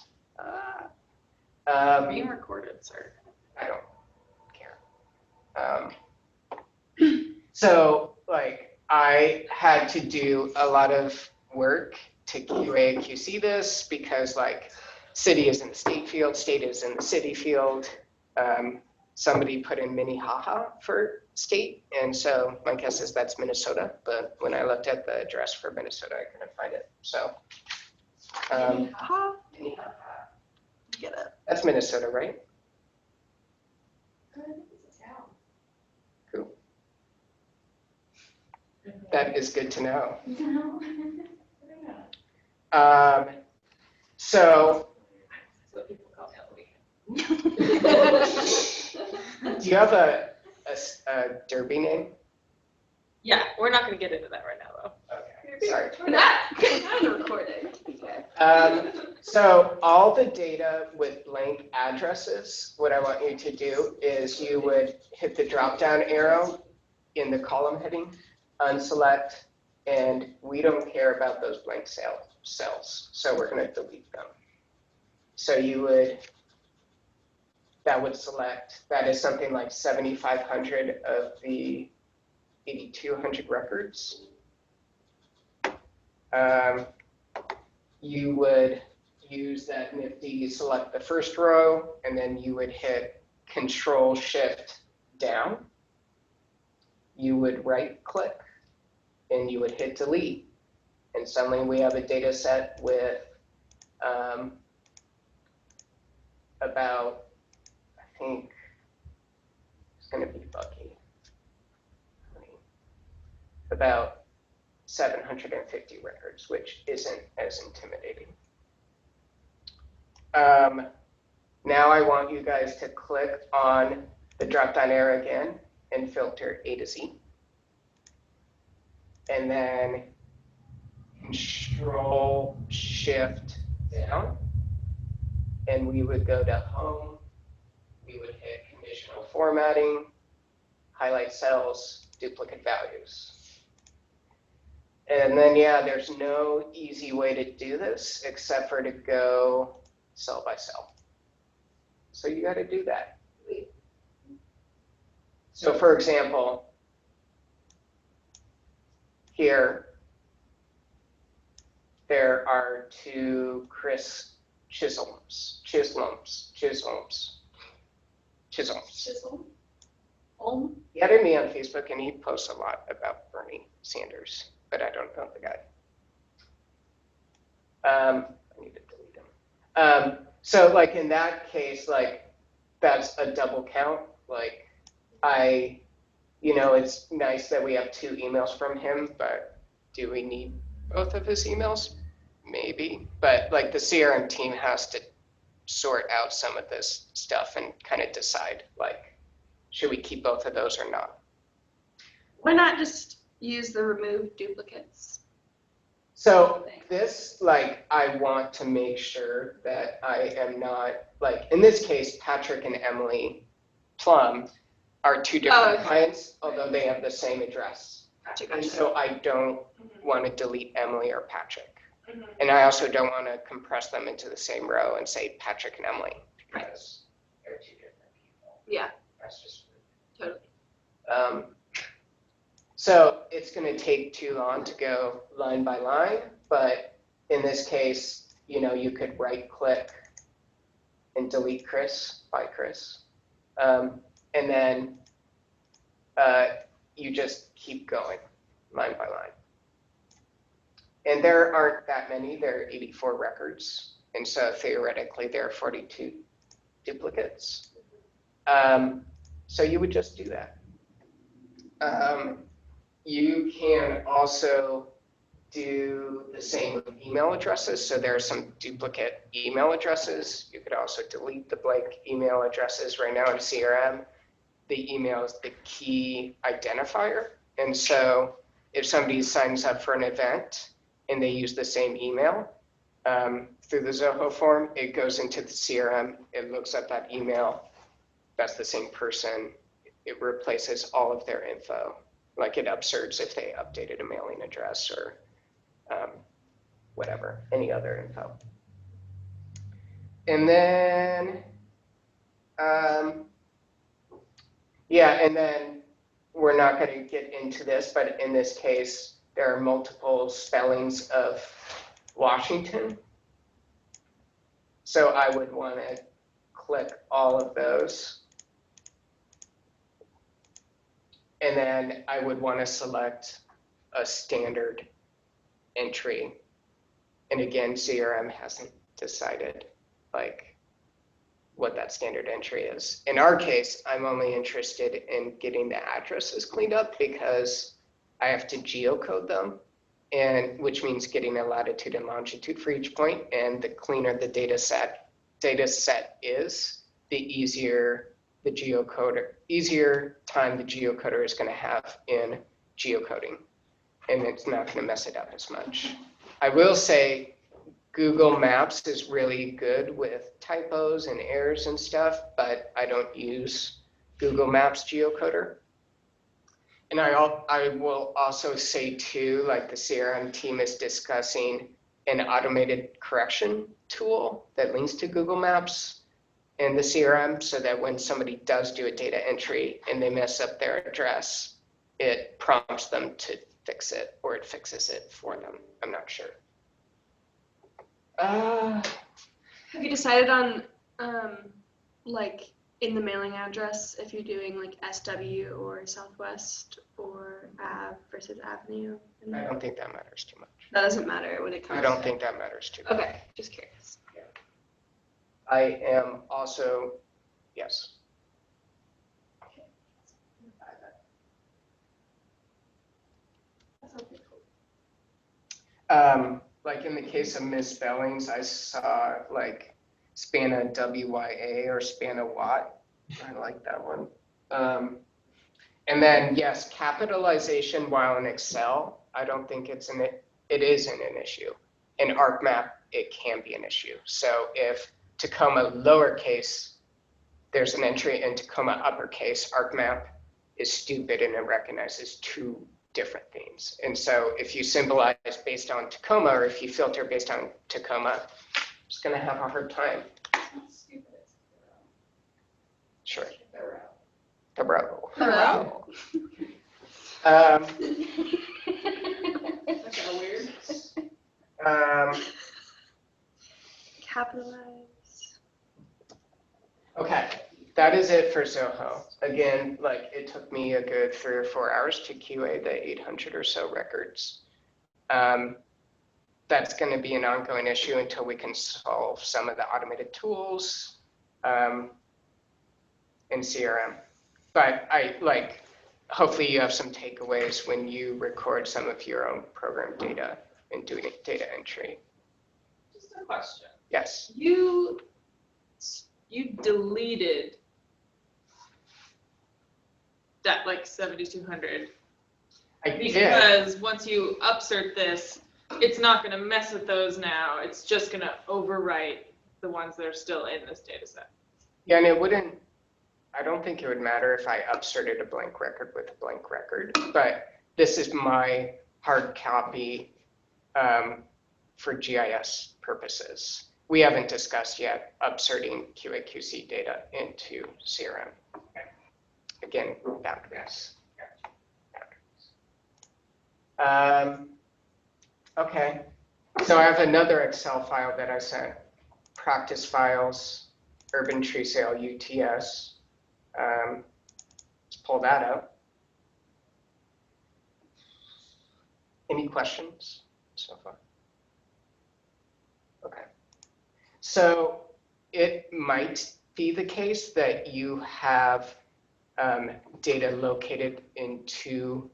Being recorded, sir. I don't care. So like I had to do a lot of work to QAQC this because like city is in the state field, state is in the city field. Somebody put in Minnehaha for state, and so my guess is that's Minnesota, but when I looked at the address for Minnesota, I couldn't find it. So Haha, Minnehaha. get it. That's Minnesota, right? Cool. That is good to know. So That's what people call Hillary. do you have a derby name? Yeah, we're not gonna get into that right now, though. Okay, sorry. We're not recording. Okay. So all the data with blank addresses, what I want you to do is you would hit the drop-down arrow in the column heading, unselect, and we don't care about those blank cells, so we're going to delete them. So you would, that would select, that is something like 7,500 of the 8,200 records. You would use that nifty select the first row, and then you would hit Control Shift down. You would right click and you would hit delete. And suddenly we have a data set with about, I think it's going to be buggy, about 750 records, which isn't as intimidating. Now I want you guys to click on the drop-down arrow again and filter A to Z. And then Control Shift down. And we would go to Home. We would hit Conditional Formatting, highlight cells, duplicate values. And then, yeah, there's no easy way to do this except for to go cell by cell. So you got to do that. So for example, here, there are two Chris Chisholms. He added me on Facebook and he posts a lot about Bernie Sanders, but I don't know the guy. I need to delete him. So like in that case, like that's a double count. Like it's nice that we have 2 emails from him, but do we need both of his emails? Maybe, but like the CRM team has to sort out some of this stuff and kind of decide like, should we keep both of those or not? Why not just use the remove duplicates? So this, like, I want to make sure that I am not, like, in this case, Patrick and Emily Plum are 2 different clients, although they have the same address. Gotcha. And so I don't want to delete Emily or Patrick. And I also don't want to compress them into the same row and say Patrick and Emily, because they're 2 different people. Yeah. That's just Totally. So it's going to take too long to go line by line, but in this case, you could right click and delete Chris by Chris. And then you just keep going line by line. And there aren't that many, there are 84 records. And so theoretically there are 42 duplicates. So you would just do that. You can also do the same with email addresses. So there are some duplicate email addresses. You could also delete the blank email addresses. Right now in CRM, the email is the key identifier. And so if somebody signs up for an event and they use the same email through the Zoho form, it goes into the CRM. It looks at that email. That's the same person. it replaces all of their info. Like it upserts if they updated a mailing address or whatever, any other info. And then, yeah, and then we're not going to get into this, but in this case, there are multiple spellings of Washington. So I would want to click all of those. And then I would want to select a standard entry. And again, CRM hasn't decided like what that standard entry is. In our case, I'm only interested in getting the addresses cleaned up because I have to geocode them, and which means getting a latitude and longitude for each point. And the cleaner the data set is, the easier the easier time the geocoder is going to have in geocoding, and it's not going to mess it up as much. I will say Google Maps is really good with typos and errors and stuff, but I don't use Google Maps geocoder. And I will also say too, like the CRM team is discussing an automated correction tool that links to Google Maps in the CRM, so that when somebody does do a data entry and they mess up their address, it prompts them to fix it, or it fixes it for them. I'm not sure. Have you decided on like in the mailing address if you're doing like SW or Southwest or Ave versus Avenue? I don't think that matters too much. That doesn't matter when it comes. I don't think that matters too much. Okay, just curious. I am also, yes. Like in the case of misspellings, I saw like Spana WYA or Spana Watt. I like that one. And then yes, capitalization while in Excel, I don't think it isn't an issue. In ArcMap, it can be an issue. So if Tacoma lowercase, there's an entry in Tacoma uppercase, ArcMap is stupid and it recognizes two different themes. And so if you symbolize based on Tacoma, or if you filter based on Tacoma, it's going to have a hard time. Sure. The row. That's kind of weird. Capitalize. Okay, that is it for Zoho. Again, like it took me a good 3 or 4 hours to QA the 800 or so records. That's going to be an ongoing issue until we can solve some of the automated tools in CRM. But hopefully you have some takeaways when you record some of your own program data and doing data entry. Just a question. Yes. You deleted that like 7200 I did. because once you upsert this, it's not going to mess with those now. It's just going to overwrite the ones that are still in this data set. Yeah, and I don't think it would matter if I upserted a blank record with a blank record, but this is my hard copy for GIS purposes. We haven't discussed yet upserting QAQC data into CRM. Again, boundaries. Okay, so I have another Excel file that I sent, practice files, urban tree sale UTS. Let's pull that up. Any questions so far? Okay. So it might be the case that you have data located in 2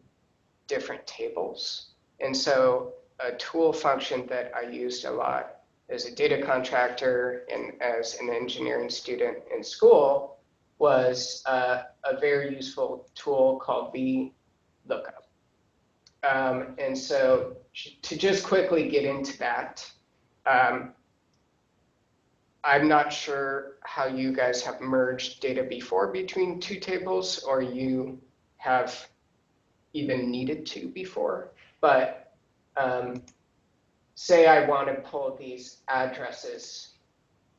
different tables. And so a tool function that I used a lot as a data contractor and as an engineering student in school was a very useful tool called VLOOKUP. And so to just quickly get into that, I'm not sure how you guys have merged data before between two tables, or you have even needed to before, but say I want to pull these addresses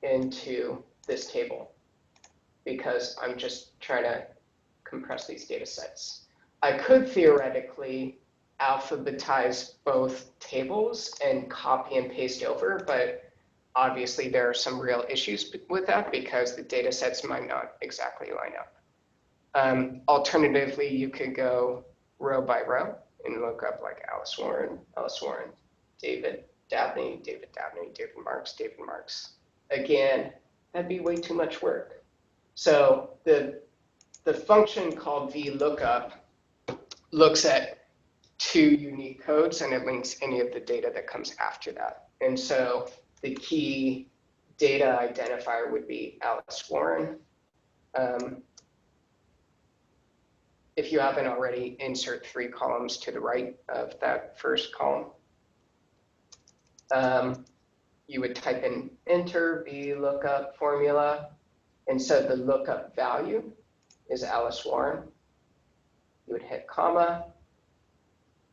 into this table because I'm just trying to compress these data sets. I could theoretically alphabetize both tables and copy and paste over, but obviously there are some real issues with that because the data sets might not exactly line up. Alternatively, you could go row by row and look up like Alice Warren, David Dabney, David Marks. Again, that'd be way too much work. So the function called VLOOKUP looks at two unique codes and it links any of the data that comes after that. And so the key data identifier would be Alice Warren. If you haven't already, insert 3 columns to the right of that first column. You would type in enter VLOOKUP formula. And so the lookup value is Alice Warren. You would hit comma.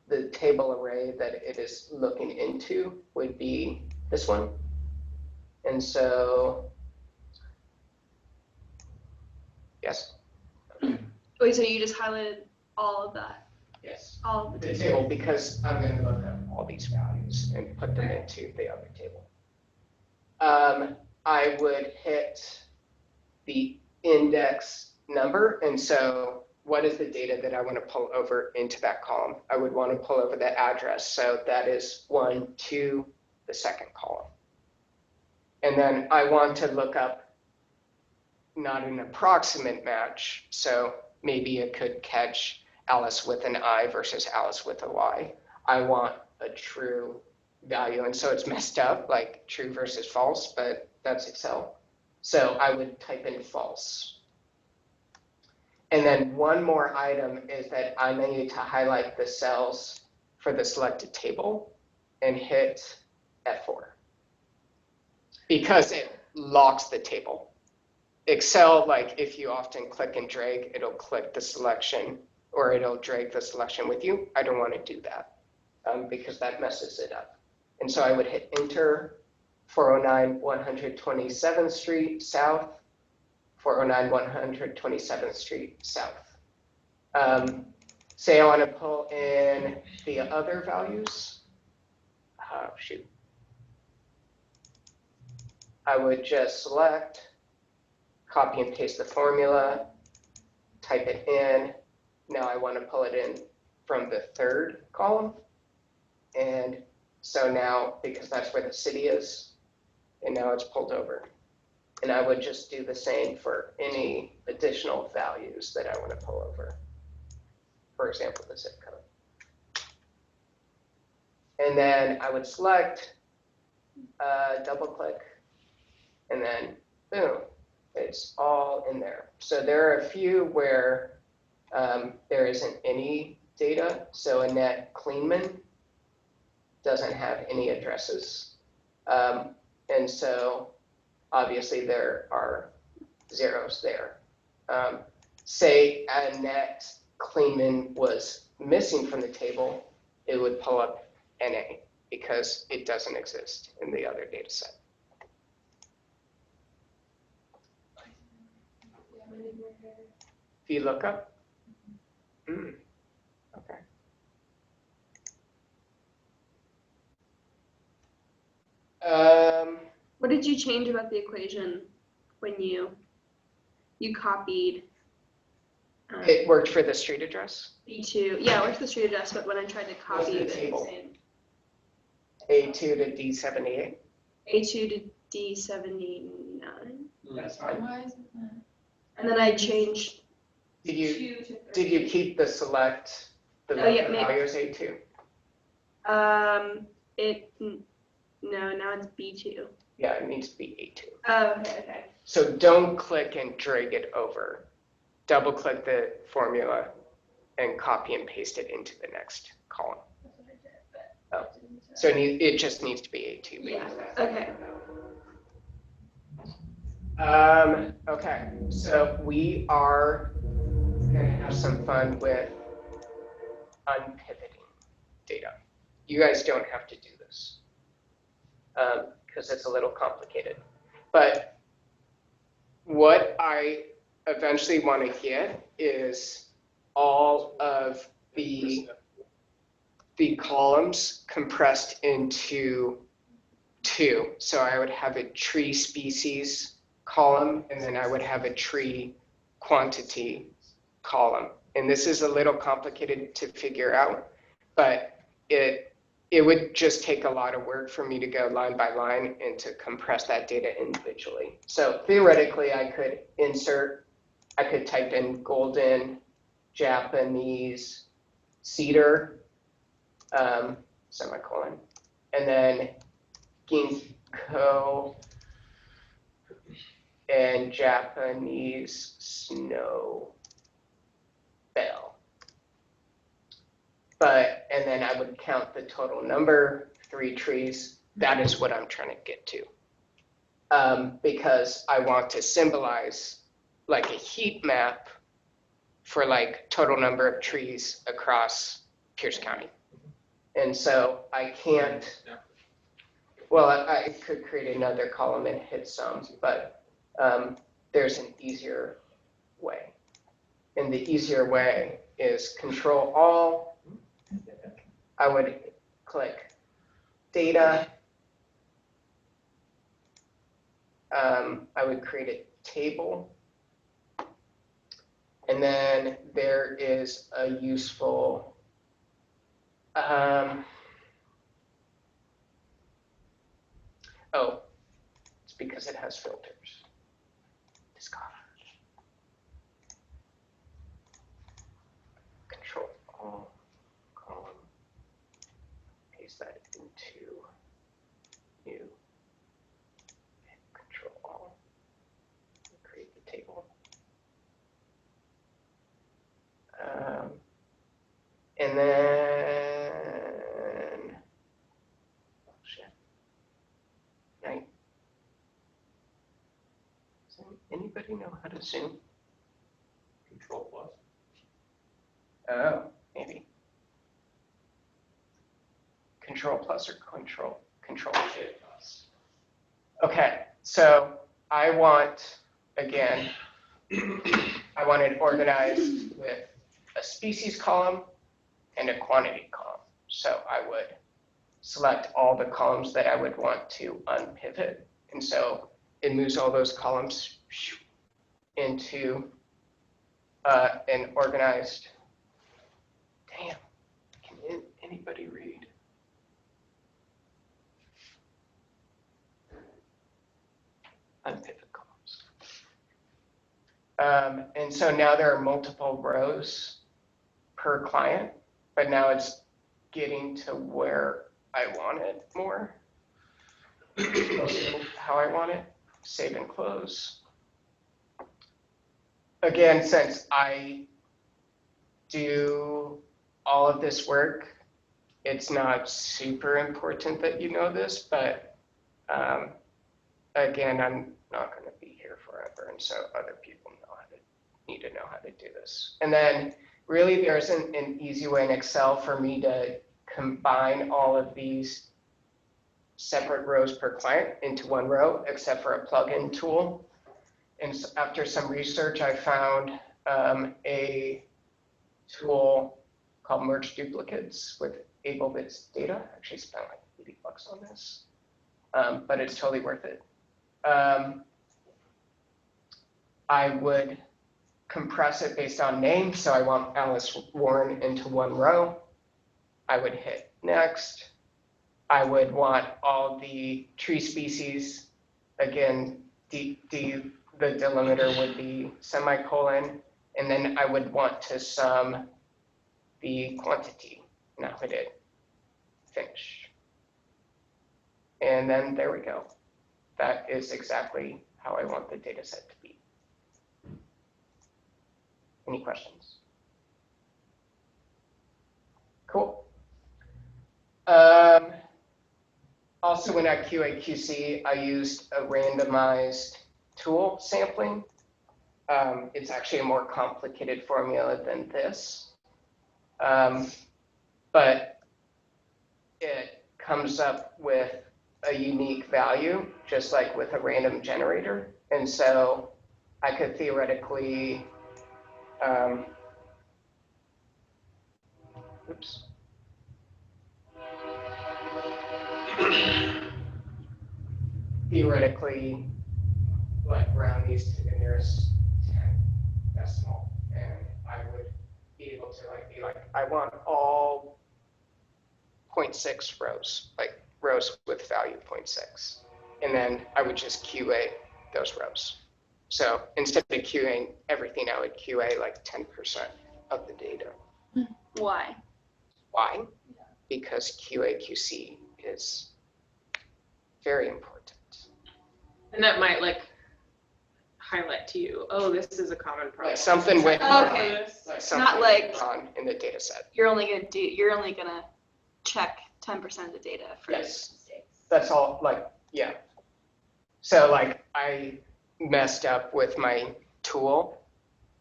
The table array that it is looking into would be this one. And so, yes? Wait, so you just highlighted all of that? Yes. All of The table, because I'm going to look up all these values and put them into the other table. I would hit the index number. And so what is the data that I want to pull over into that column? I would want to pull over the address. So that is 1, 2, the second column. And then I want to look up not an approximate match. So maybe it could catch Alice with an I versus Alice with a Y. I want a true value. And so it's messed up, like true versus false, but that's Excel. So I would type in false. And then one more item is that I may need to highlight the cells for the selected table and hit F4 because it locks the table. Excel, like if you often click and drag, it'll click the selection or it'll drag the selection with you. I don't want to do that because that messes it up. And so I would hit enter 409 127th Street South, 409 127th Street South. Say I want to pull in the other values. Shoot. I would just select, copy and paste the formula, type it in. Now I want to pull it in from the third column. And so now, because that's where the city is, and now it's pulled over. And I would just do the same for any additional values that I want to pull over. For example, the zip code. And then I would select, double click, and then boom, it's all in there. So there are a few where there isn't any data. So Annette Kleinman doesn't have any addresses. And so obviously there are zeros there. Say Annette Kleinman was missing from the table, it would pull up NA because it doesn't exist in the other data set. VLOOKUP? Okay. What did you change about the equation when you copied? It worked for the street address. B2, yeah, it worked for the street address, but when I tried to copy the the table? same. A2 to D78. A2 to D79. That's fine. Why isn't that? And then I changed Did you 2 to 3. did you keep the select the Oh, yeah, value as A2? No, now it's B2. Yeah, it needs to be A2. Oh, okay. So don't click and drag it over. Double click the formula and copy and paste it into the next column. That's what I did, but So it just needs to be A2. yeah, okay. Okay, so we are gonna have some fun with unpivoting data. You guys don't have to do this because it's a little complicated. But what I eventually want to get is all of the columns compressed into two. So I would have a tree species column, and then I would have a tree quantity column. And this is a little complicated to figure out, but it would just take a lot of work for me to go line by line and to compress that data individually. So theoretically, I could type in golden Japanese cedar, semicolon, and then ginkgo and Japanese snow bell. And then I would count the total number, 3 trees. That is what I'm trying to get to. Because I want to symbolize like a heat map for like total number of trees across Pierce County. And so I can't, well, I could create another column and hit some, but there's an easier way. And the easier way is Control All. I would click data. I would create a table. And then there is a useful, oh, it's because it has filters. Discard. Control All column. Paste that into new. Control All. Create the table. And then, oh shit. Right. Does anybody know how to zoom? Control plus. Oh, maybe. Control plus or control shift plus. Okay, so I want, again, I want it organized with a species column and a quantity column. So I would select all the columns that I would want to unpivot. And so it moves all those columns into an organized, damn, can anybody read? Unpivot columns. And so now there are multiple rows per client, but now it's getting to where I want it more. How I want it. Save and close. Again, since I do all of this work, it's not super important that you know this, but again, I'm not going to be here forever, and so other people need to know how to do this. And then really there isn't an easy way in Excel for me to combine all of these separate rows per client into one row, except for a plugin tool. And so after some research, I found a tool called Merge Duplicates with AbleBits data. I actually spent like $80 on this, but it's totally worth it. I would compress it based on name. So I want Alice Warren into one row. I would hit next. I would want all the tree species. Again, the delimiter would be semicolon. And then I would want to sum the quantity. And I would hit finish. And then there we go. That is exactly how I want the data set to be. Any questions? Cool. Also in QAQC, I used a randomized tool sampling. It's actually a more complicated formula than this. But it comes up with a unique value, just like with a random generator. And so I could theoretically, oops. Theoretically, like round these to the nearest 10 decimal, and I would be able to be like, I want all 0.6 rows, like rows with value 0.6, and then I would just QA those rows. So instead of QAing everything, I would QA like 10% of the data. Why? Why? Because QAQC is very important. And that might like highlight to you, oh, this is a common problem. Like something went Oh, wrong. okay. Like something Not like- went wrong in the data set. You're only gonna check 10% of the data for Yes. mistakes. That's all, like, yeah. So like I messed up with my tool,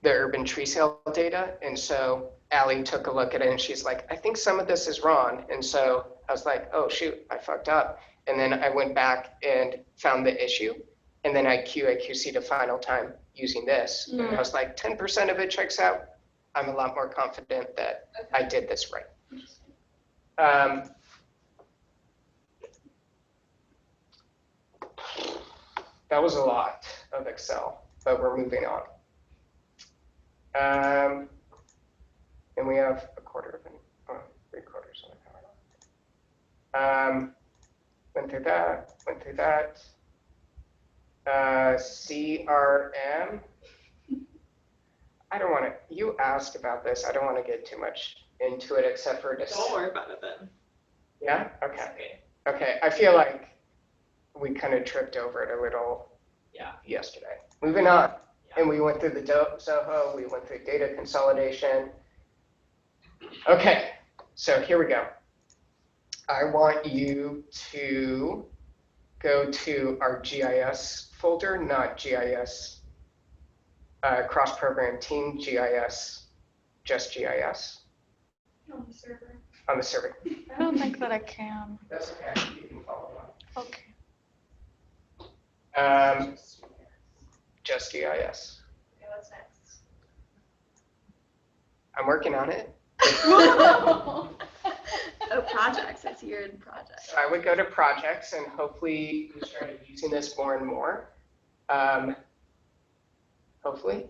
the urban tree sale data. And so Allie took a look at it and she's like, I think some of this is wrong. And so I was like, oh shoot, I fucked up. And then I went back and found the issue. And then I QAQC'd a final time using this. And I was like, 10% of it checks out. I'm a lot more confident that I did this right. That was a lot of Excel, but we're moving on. And we have a quarter of an, oh, 3/4 of an hour. Went through that. CRM. I don't want to, you asked about this. I don't want to get too much into it except for just. Don't worry about it then. Yeah? Okay. Okay. I feel like we kind of tripped over it a little yesterday. Moving on. And we went through the Zoho, we went through data consolidation. Okay, so here we go. I want you to go to our GIS folder, not GIS, cross-program team, GIS, just GIS. On the server. On the server. I don't think that I can. That's okay, you can follow along. Okay. Just GIS. Okay, what's next? I'm working on it. Oh, projects. I see you're in projects. So I would go to projects and hopefully we started using this more and more. Hopefully.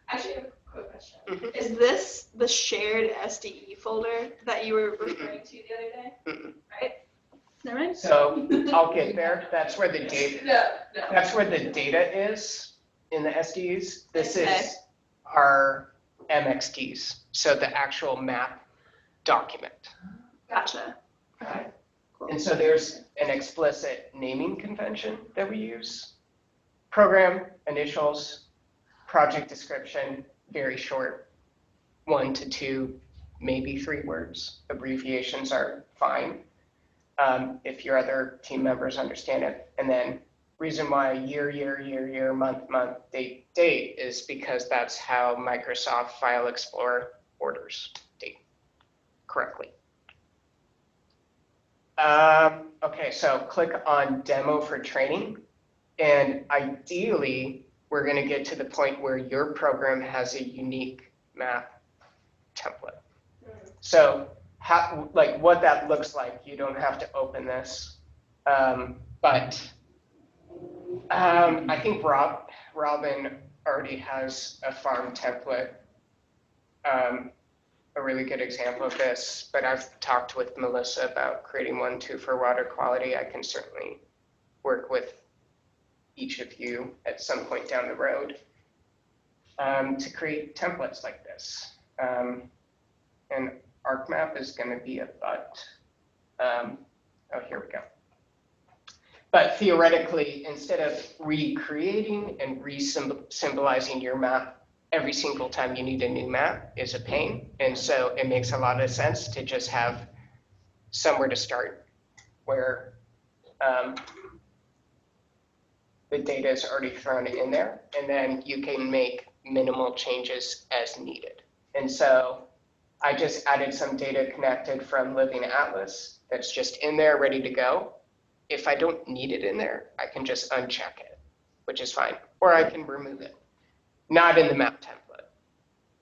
Actually, I have a quick question. Mhm. Is this the shared SDE folder that you were referring to the other day? Mhm. Right? Never mind. So I'll get there. That's where the data. No. That's where the data is in the SDs. This Okay. is our MXDs, so the actual map document. Gotcha. Okay. Cool. And so there's an explicit naming convention that we use. Program, initials, project description, very short, 1 to 2, maybe 3 words. Abbreviations are fine if your other team members understand it. And then reason why year, month, date is because that's how Microsoft File Explorer orders date correctly. Okay, so click on demo for training. And ideally, we're going to get to the point where your program has a unique map template. So how, like what that looks like, you don't have to open this. But I think Robin already has a farm template, a really good example of this, but I've talked with Melissa about creating one too for water quality. I can certainly work with each of you at some point down the road to create templates like this. And ArcMap is going to be a but. Oh, here we go. But theoretically, instead of recreating and re-symbolizing your map every single time you need a new map is a pain. And so it makes a lot of sense to just have somewhere to start where the data is already thrown in there, and then you can make minimal changes as needed. And so I just added some data connected from Living Atlas that's just in there, ready to go. If I don't need it in there, I can just uncheck it, which is fine, or I can remove it. Not in the map template.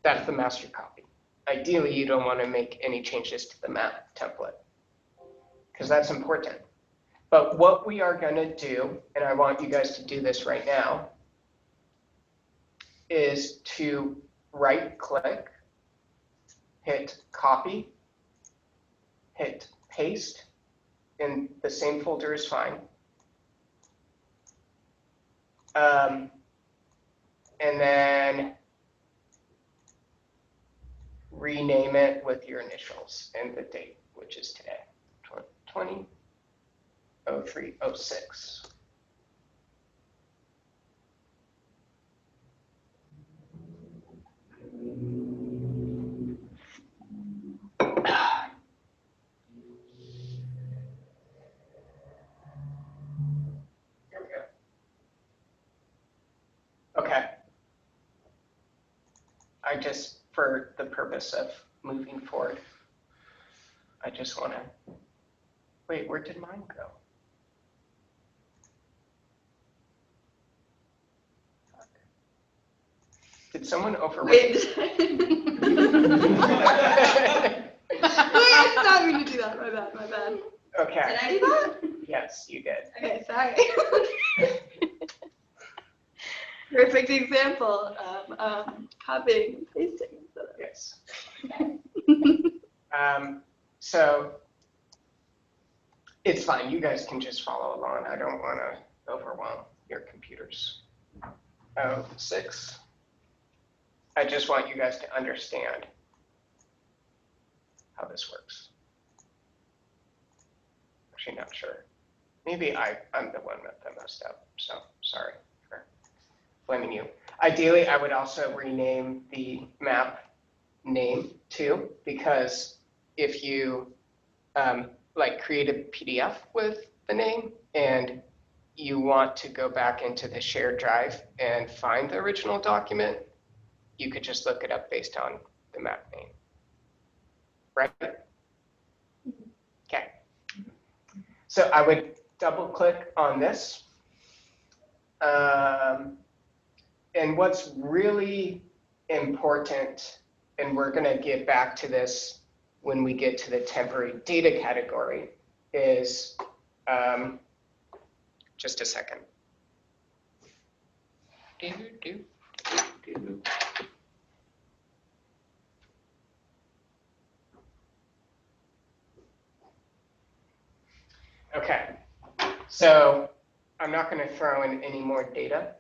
That's the master copy. Ideally, you don't want to make any changes to the map template because that's important. But what we are going to do, and I want you guys to do this right now, is to right-click, hit copy, hit paste, in the same folder is fine. And then rename it with your initials and the date, which is today, 20/03/06. Here we go. Okay. I just, for the purpose of moving forward, I just want to, wait, where did mine go? Did someone overwrite? Wait. I did not mean to do that. My bad. Okay. Did I do that? Yes, you did. Okay, sorry. Perfect example of copying and pasting. Yes. So it's fine. You guys can just follow along. I don't want to overwhelm your computers. 06. I just want you guys to understand how this works. Actually, not sure. Maybe I'm the one that messed up. So sorry for blaming you. Ideally, I would also rename the map name too, because if you like create a PDF with the name and you want to go back into the shared drive and find the original document, you could just look it up based on the map name, right? Okay. So I would double click on this. And what's really important, and we're going to get back to this when we get to the temporary data category, is just a second. Okay, so I'm not going to throw in any more data,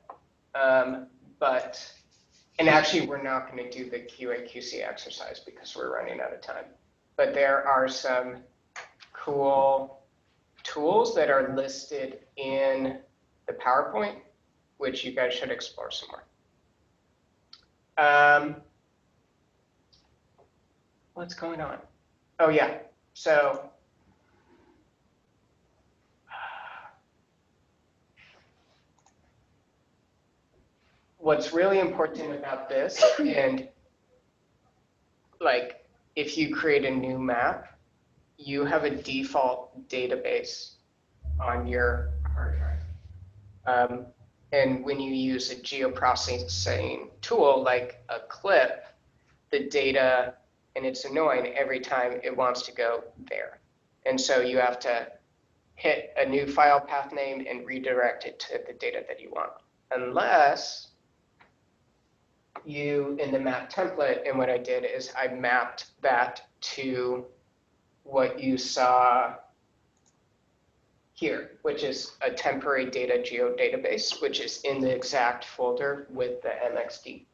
and actually we're not going to do the QAQC exercise because we're running out of time. But there are some cool tools that are listed in the PowerPoint, which you guys should explore some more. What's going on? Oh yeah, so what's really important about this, and like if you create a new map, you have a default database on your hard drive. And when you use a geoprocessing tool like a clip, the data, and it's annoying every time it wants to go there. And so you have to hit a new file path name and redirect it to the data that you want. Unless you, in the map template, and what I did is I mapped that to what you saw here, which is a temporary data geodatabase, which is in the exact folder with the MXD.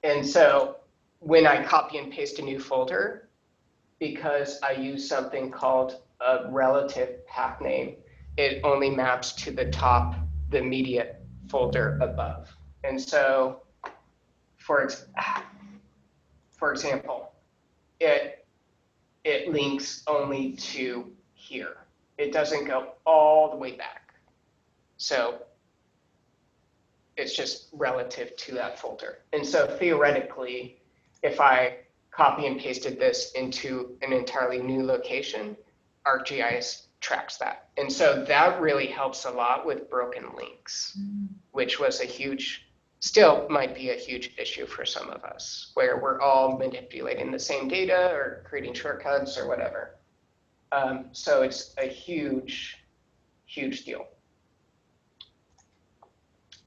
And so when I copy and paste a new folder, because I use something called a relative path name, it only maps to the top, the immediate folder above. And so, for example, it links only to here. It doesn't go all the way back. So it's just relative to that folder. And so theoretically, if I copy and pasted this into an entirely new location, ArcGIS tracks that. And so that really helps a lot with broken links, which was a huge, still might be a huge issue for some of us, where we're all manipulating the same data or creating shortcuts or whatever. So it's a huge, huge deal.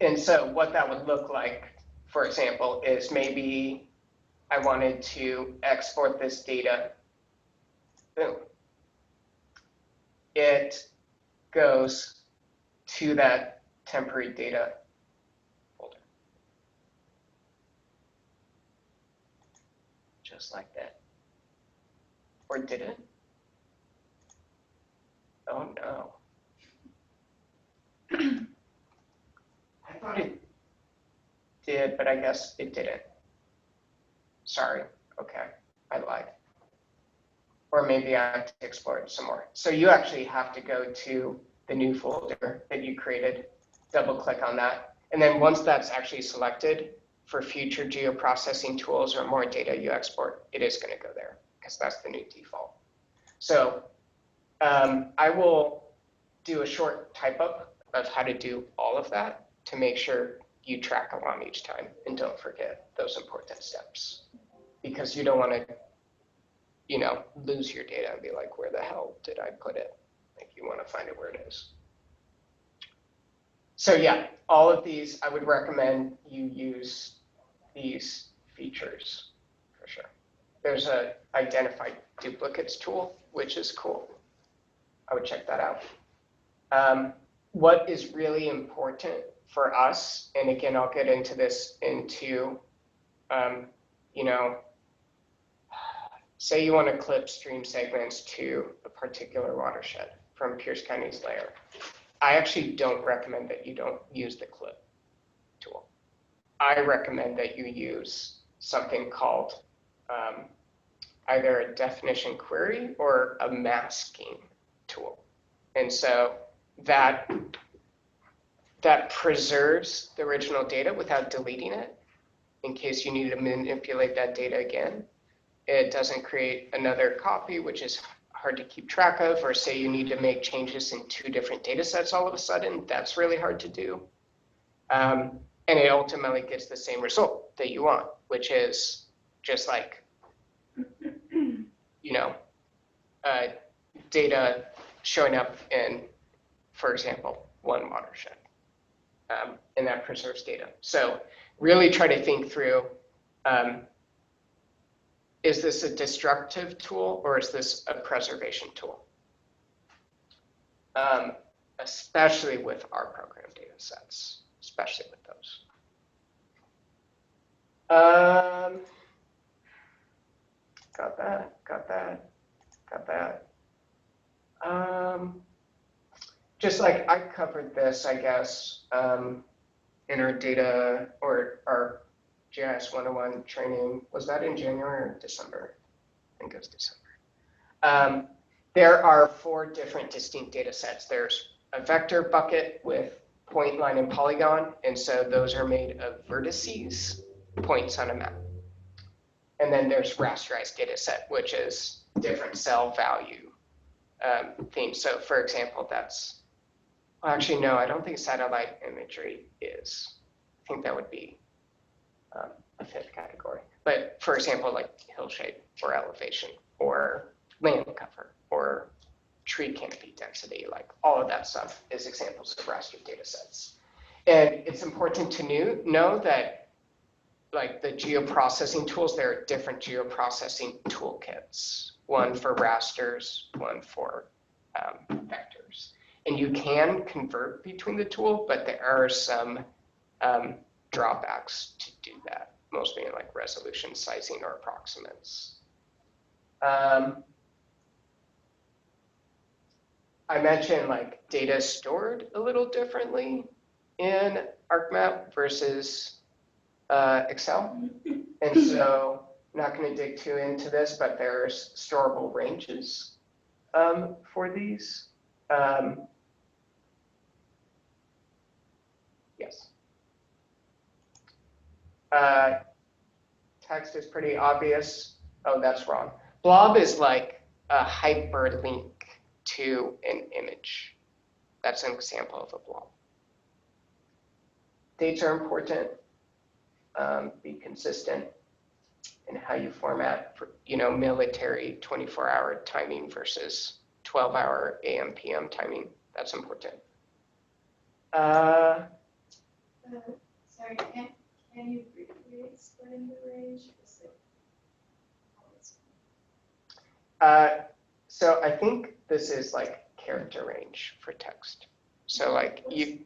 And so what that would look like, for example, is maybe I wanted to export this data. Boom. It goes to that temporary data folder. Just like that. Or did it? Oh no. I thought it did, but I guess it didn't. Sorry. Okay, I lied. Or maybe I have to explore it some more. So you actually have to go to the new folder that you created, double click on that. And then once that's actually selected for future geoprocessing tools or more data you export, it is going to go there because that's the new default. So I will do a short type up of how to do all of that to make sure you track along each time and don't forget those important steps, because you don't want to, you know, lose your data and be like, where the hell did I put it? Like, you want to find it where it is. So yeah, all of these, I would recommend you use these features for sure. There's a identify duplicates tool, which is cool. I would check that out. What is really important for us, and again, I'll get into this into, you know, say you want to clip stream segments to a particular watershed from Pierce County's layer. I actually don't recommend that you don't use the clip tool. I recommend that you use something called either a definition query or a masking tool. And so that preserves the original data without deleting it in case you need to manipulate that data again. It doesn't create another copy, which is hard to keep track of, or say you need to make changes in 2 different data sets all of a sudden. That's really hard to do. And it ultimately gets the same result that you want, which is just like, you know, data showing up in, for example, one watershed. And that preserves data. So really try to think through, is this a destructive tool or is this a preservation tool? Especially with our program data sets, especially with those. Got that. Just like I covered this, I guess, in our data or our GIS 101 training. Was that in January or December? I think it was December. There are 4 different distinct data sets. There's a vector bucket with point, line, and polygon. And so those are made of vertices, points on a map. And then there's rasterized data set, which is different cell value themes. So for example, that's, well, actually, no, I don't think satellite imagery is. I think that would be a 5th category. But for example, like hill shape or elevation or land cover or tree canopy density, like all of that stuff is examples of raster data sets. And it's important to know that like the geoprocessing tools, there are different geoprocessing toolkits, one for rasters, one for vectors. And you can convert between the tool, but there are some drawbacks to do that, mostly in like resolution, sizing, or approximates. I mentioned like data stored a little differently in ArcMap versus Excel. And so I'm not going to dig too into this, but there's storable ranges for these. Text is pretty obvious. Oh, that's wrong. Blob is like a hyperlink to an image. That's an example of a blob. Dates are important. Be consistent in how you format for, military 24-hour timing versus 12-hour AM PM timing. That's important. Sorry, can you briefly explain the range? So I think this is like character range for text. So like you.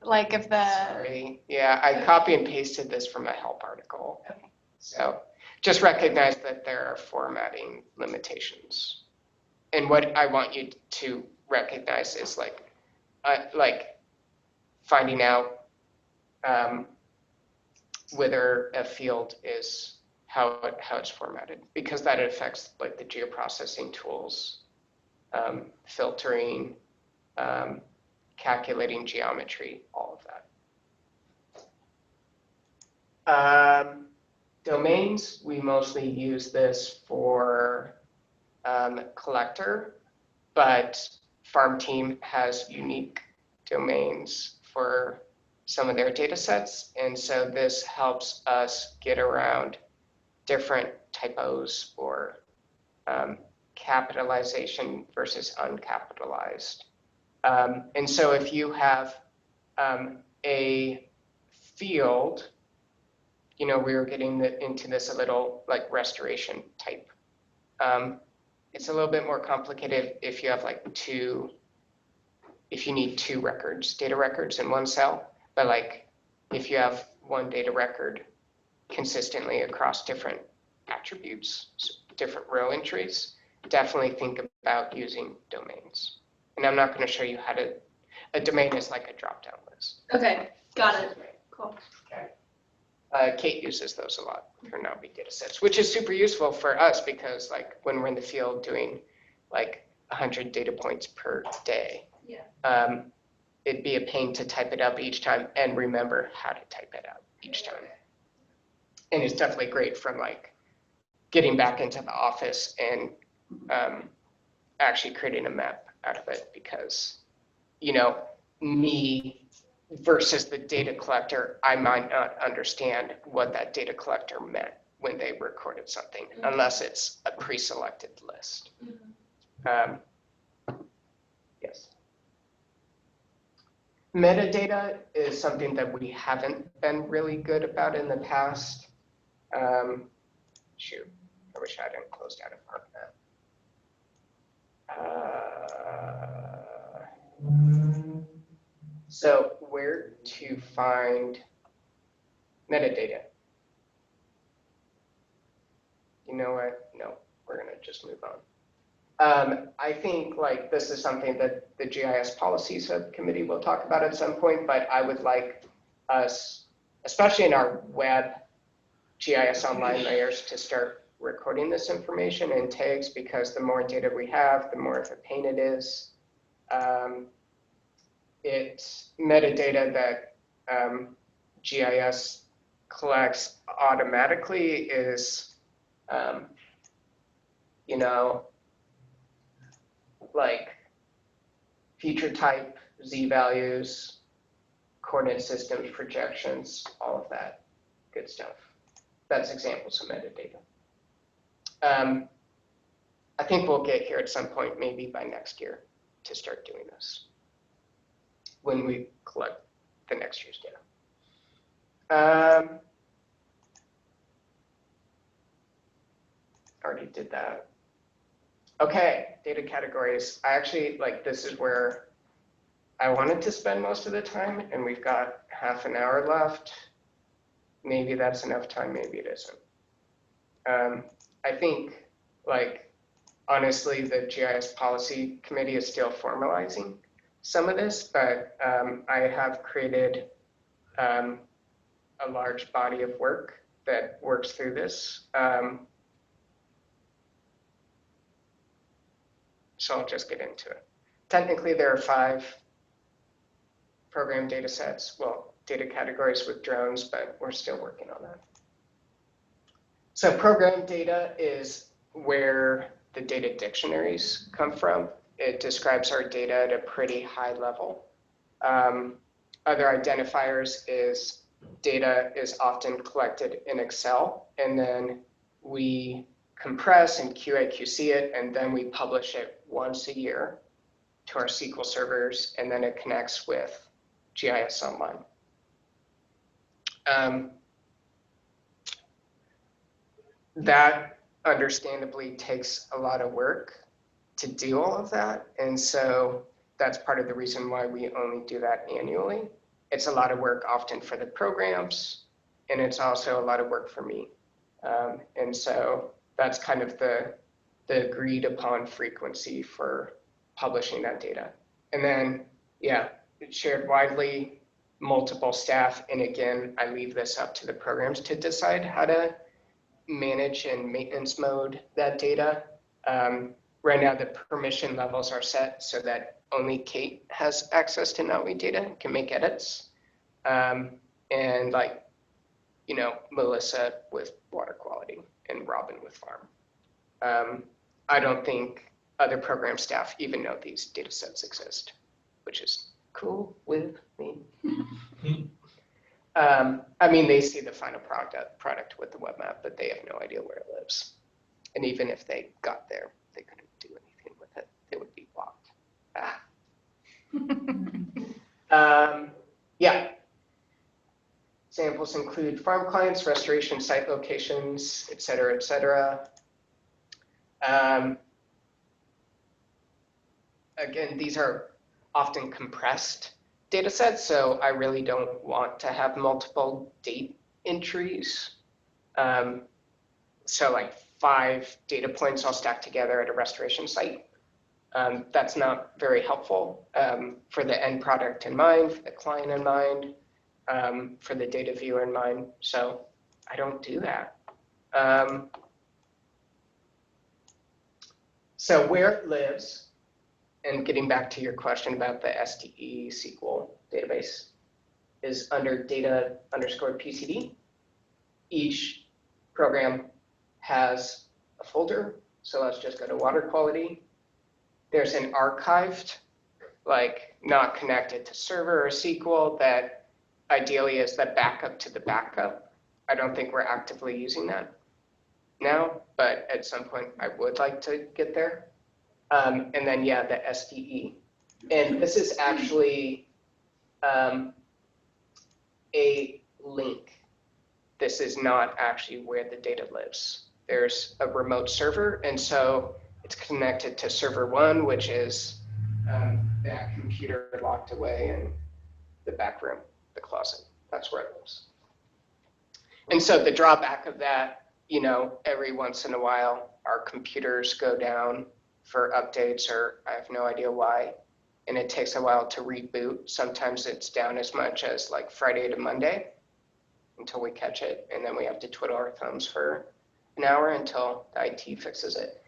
Like if the, Sorry, yeah, I copy and pasted this from a help article. Okay. So just recognize that there are formatting limitations. And what I want you to recognize is like finding out whether a field is how it's formatted, because that affects like the geoprocessing tools, filtering, calculating geometry, all of that. Domains, we mostly use this for collector, but farm team has unique domains for some of their data sets. And so this helps us get around different typos or capitalization versus uncapitalized. And so if you have a field, we were getting into this a little like restoration type. It's a little bit more complicated if you have like if you need two data records in one cell, but like if you have one data record consistently across different attributes, different row entries, definitely think about using domains. And I'm not going to show you how to, a domain is like a drop-down list. Okay, got it. Cool. Okay. Kate uses those a lot for NAUBI data sets, which is super useful for us because like when we're in the field doing like 100 data points per day, it'd be a pain to type it up each time and remember how to type it out each time. And it's definitely great from like getting back into the office and actually creating a map out of it because, me versus the data collector, I might not understand what that data collector meant when they recorded something, unless it's a pre-selected list. Yes. Metadata is something that we haven't been really good about in the past. Shoot, I wish I hadn't closed out a part of that. So where to find metadata? You know what? No, we're gonna just move on. I think like this is something that the GIS policy subcommittee will talk about at some point, but I would like us, especially in our web GIS online layers, to start recording this information in tags, because the more data we have, the more of a pain it is. It's metadata that GIS collects automatically is, like feature type, z-values, coordinate systems, projections, all of that good stuff. That's examples of metadata. I think we'll get here at some point, maybe by next year, to start doing this when we collect the next year's data. Already did that. Okay, data categories. I actually, this is where I wanted to spend most of the time, and we've got half an hour left. Maybe that's enough time, maybe it isn't. I think, honestly, the GIS policy committee is still formalizing some of this, but I have created a large body of work that works through this. So I'll just get into it. Technically, there are 5 program data sets. Well, data categories with drones, but we're still working on that. So program data is where the data dictionaries come from. It describes our data at a pretty high level. Other identifiers is data is often collected in Excel, and then we compress and QAQC it, and then we publish it once a year to our SQL servers, and then it connects with GIS Online. That understandably takes a lot of work to do all of that, and so that's part of the reason why we only do that annually. It's a lot of work often for the programs, and it's also a lot of work for me. And so that's kind of the agreed upon frequency for publishing that data. And then, yeah, it's shared widely, multiple staff, and again, I leave this up to the programs to decide how to manage and maintenance mode that data. Right now, the permission levels are set so that only Kate has access to NAUI data, can make edits. And like, you know, Melissa with water quality and Robin with farm. I don't think other program staff even know these data sets exist, which is cool with me. I mean, they see the final product with the web map, but they have no idea where it lives. And even if they got there, they couldn't do anything with it. It would be blocked. Yeah. Examples include farm clients, restoration site locations, et cetera, et cetera. Again, these are often compressed data sets, so I really don't want to have multiple date entries. So like 5 data points all stacked together at a restoration site. That's not very helpful for the end product in mind, for the client in mind, for the data viewer in mind. So I don't do that. So where it lives, and getting back to your question about the SDE SQL database, is under data_PCD. Each program has a folder. So let's just go to water quality. There's an archived, like not connected to server or SQL, that ideally is the backup to the backup. I don't think we're actively using that now, but at some point I would like to get there. And then, yeah, the SDE. And this is actually a link. This is not actually where the data lives. There's a remote server, and so it's connected to server 1, which is that computer locked away in the back room, the closet. That's where it lives. And so the drawback of that, you know, every once in a while, our computers go down for updates, or I have no idea why, and it takes a while to reboot. Sometimes it's down as much as like Friday to Monday until we catch it, and then we have to twiddle our thumbs for an hour until the IT fixes it.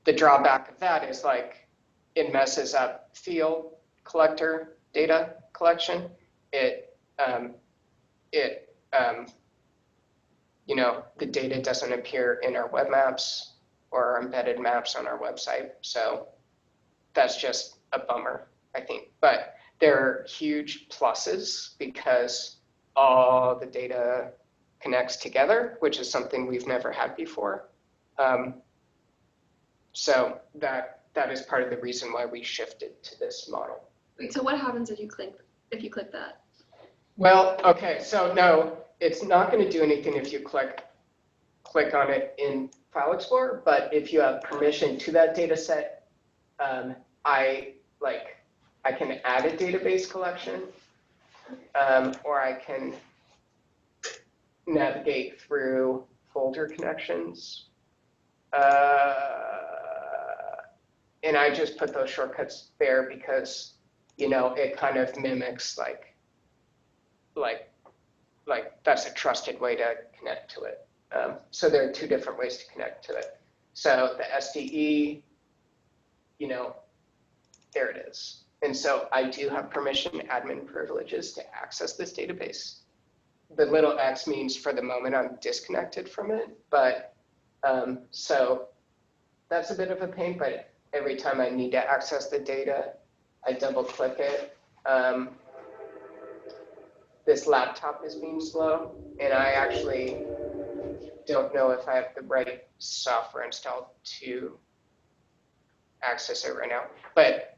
The drawback of that is like it messes up field collector data collection. You know, the data doesn't appear in our web maps or our embedded maps on our website. So that's just a bummer, I think. But there are huge pluses because all the data connects together, which is something we've never had before. So that is part of the reason why we shifted to this model. Wait, so what happens if you click that? Well, okay, so no, it's not going to do anything if you click on it in File Explorer, but if you have permission to that data set, I can add a database collection, or I can navigate through folder connections. And I just put those shortcuts there because, you know, it kind of mimics like that's a trusted way to connect to it. So there are 2 different ways to connect to it. So the SDE, you know, there it is. And so I do have permission, admin privileges to access this database. The little X means for the moment I'm disconnected from it, but so that's a bit of a pain, but every time I need to access the data, I double click it. This laptop is being slow, and I actually don't know if I have the right software installed to access it right now. But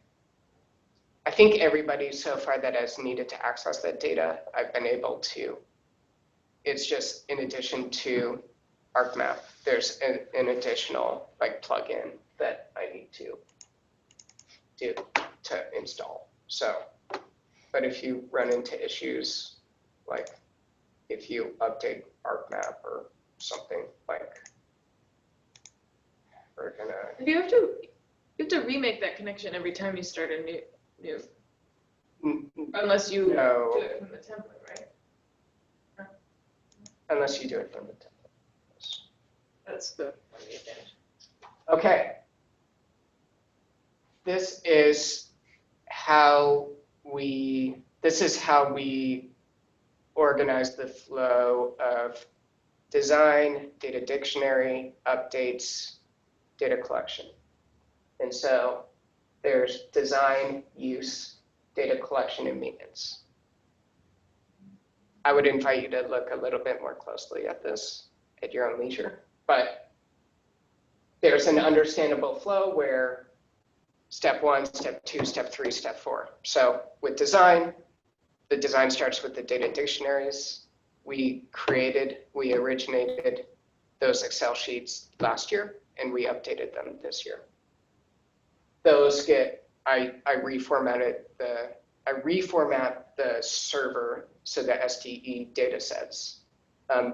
I think everybody so far that has needed to access that data, I've been able to. It's just in addition to ArcMap, there's an additional like plugin that I need to do to install. So, but if you run into issues, like if you update ArcMap or something, like we're gonna. You have to remake that connection every time you start a new unless you No. do it from the template, right? Unless you do it from the template. That's the advantage. Okay. This is how we organize the flow of design, data dictionary, updates, data collection. And so there's design, use, data collection, and maintenance. I would invite you to look a little bit more closely at this at your own leisure, but there's an understandable flow where step 1, step 2, step 3, step 4. So with design, the design starts with the data dictionaries. We originated those Excel sheets last year, and we updated them this year. Those I reformat the server so the SDE data sets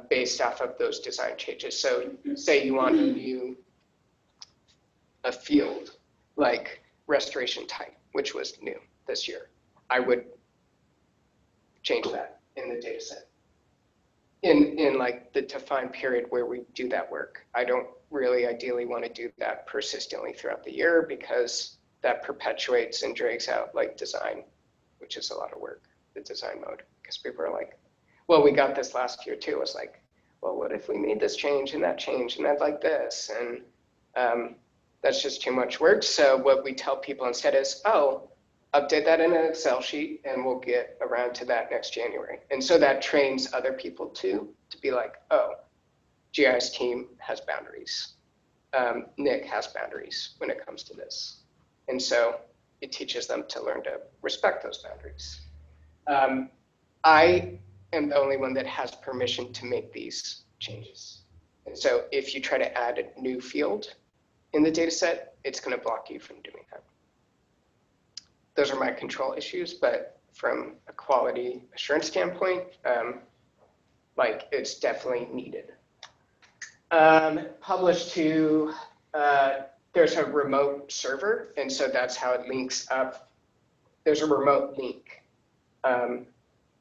based off of those design changes. So say you want a field like restoration type, which was new this year. I would change that in the data set. In like the defined period where we do that work. I don't really ideally want to do that persistently throughout the year because that perpetuates and drags out like design, which is a lot of work, the design mode. Because people are like, well, we got this last year too. It's like, well, what if we made this change and I'd like this? And that's just too much work. So what we tell people instead is, oh, update that in an Excel sheet and we'll get around to that next January. And so that trains other people too, to be like, oh, GIS team has boundaries. Nick has boundaries when it comes to this. And so it teaches them to learn to respect those boundaries. I am the only one that has permission to make these changes. And so if you try to add a new field in the data set, it's going to block you from doing that. Those are my control issues, but from a quality assurance standpoint, like it's definitely needed. Published to, there's a remote server, and so that's how it links up. There's a remote link,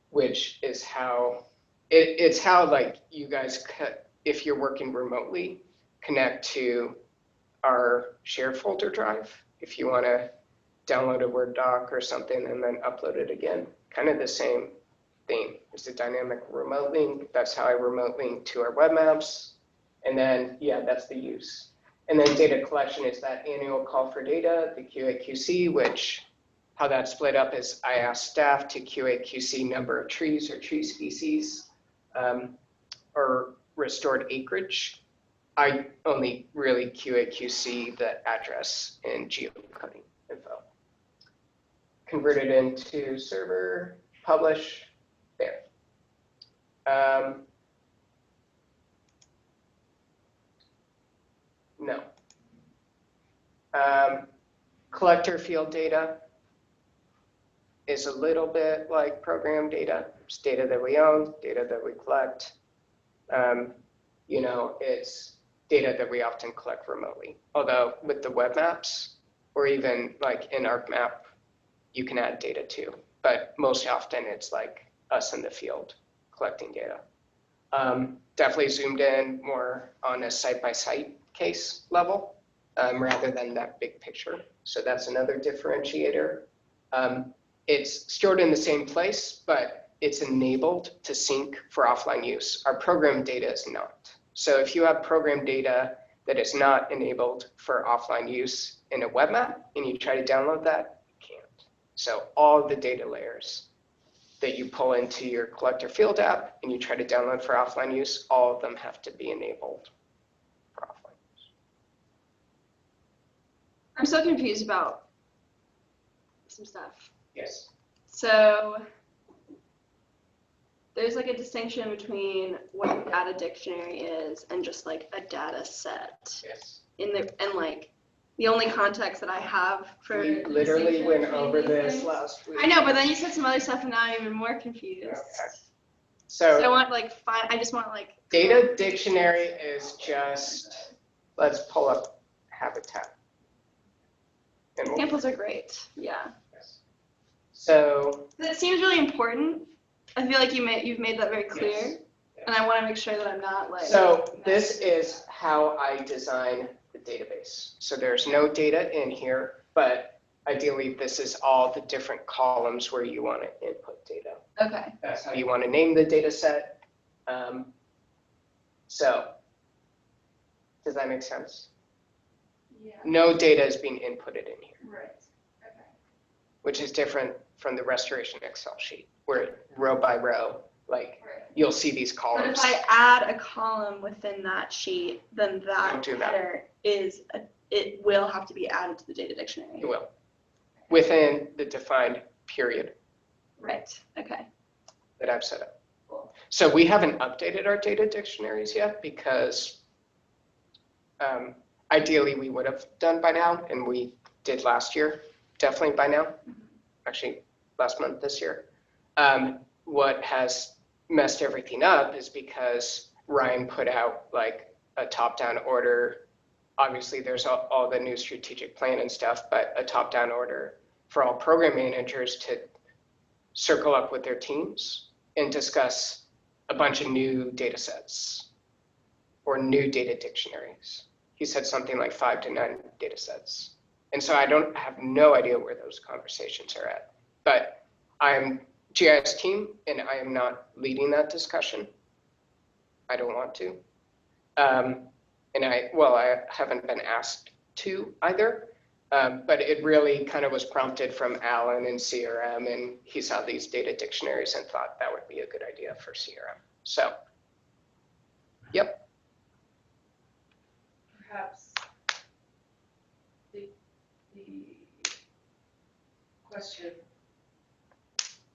which is how, it's how like you guys, if you're working remotely, connect to our shared folder drive. If you want to download a Word doc or something and then upload it again, kind of the same thing. It's a dynamic remote link. That's how I remote link to our web maps. And then, yeah, that's the use. And then data collection is that annual call for data, the QAQC, which how that's split up is I ask staff to QAQC number of trees or tree species or restored acreage. I only really QAQC the address and geocoding info. Converted into server, publish, there. No. Collector field data is a little bit like program data. It's data that we own, data that we collect. You know, it's data that we often collect remotely. Although with the web maps, or even like in ArcMap, you can add data too. But most often it's like us in the field collecting data. Definitely zoomed in more on a site-by-site case level rather than that big picture. So that's another differentiator. It's stored in the same place, but it's enabled to sync for offline use. Our program data is not. So if you have program data that is not enabled for offline use in a web map and you try to download that, you can't. So all the data layers that you pull into your collector field app and you try to download for offline use, all of them have to be enabled for offline use. I'm so confused about some stuff. Yes. So there's like a distinction between what a data dictionary is and just like a data set. Yes. And like the only context that I have for We literally went over this last week. I know, but then you said some other stuff and now I'm even more confused. Okay. So I So want like I just want like data dictionary is just, let's pull up Habitat. And we'll- examples are great. Yeah. So It seems really important. I feel like you've made that very clear. Yes. And I want to make sure that I'm not like this is how I design the database. So there's no data in here, but ideally this is all the different columns where you want to input data. Okay. That's how you want to name the data set. So does that make sense? Yeah, No data is being inputted in here, right, okay. which is different from the restoration Excel sheet where row by row, like Right. you'll see these But columns. if I add a column within that sheet, then that Don't do that. header it will have to be added to the data dictionary. You will, within the defined period Right. Okay. that I've set up. Cool. So we haven't updated our data dictionaries yet because ideally we would have done by now, and we did last year, definitely by now, actually last month this year. What has messed everything up is because Ryan put out like a top-down order. Obviously there's all the new strategic plan and stuff, but a top-down order for all program managers to circle up with their teams and discuss a bunch of new data sets or new data dictionaries. He said something like 5 to 9 data sets. And so I have no idea where those conversations are at, but I'm GIS team and I am not leading that discussion. I don't want to. And I haven't been asked to either, but it really kind of was prompted from Alan in CRM, and he saw these data dictionaries and thought that would be a good idea for CRM. So, yep. Perhaps the question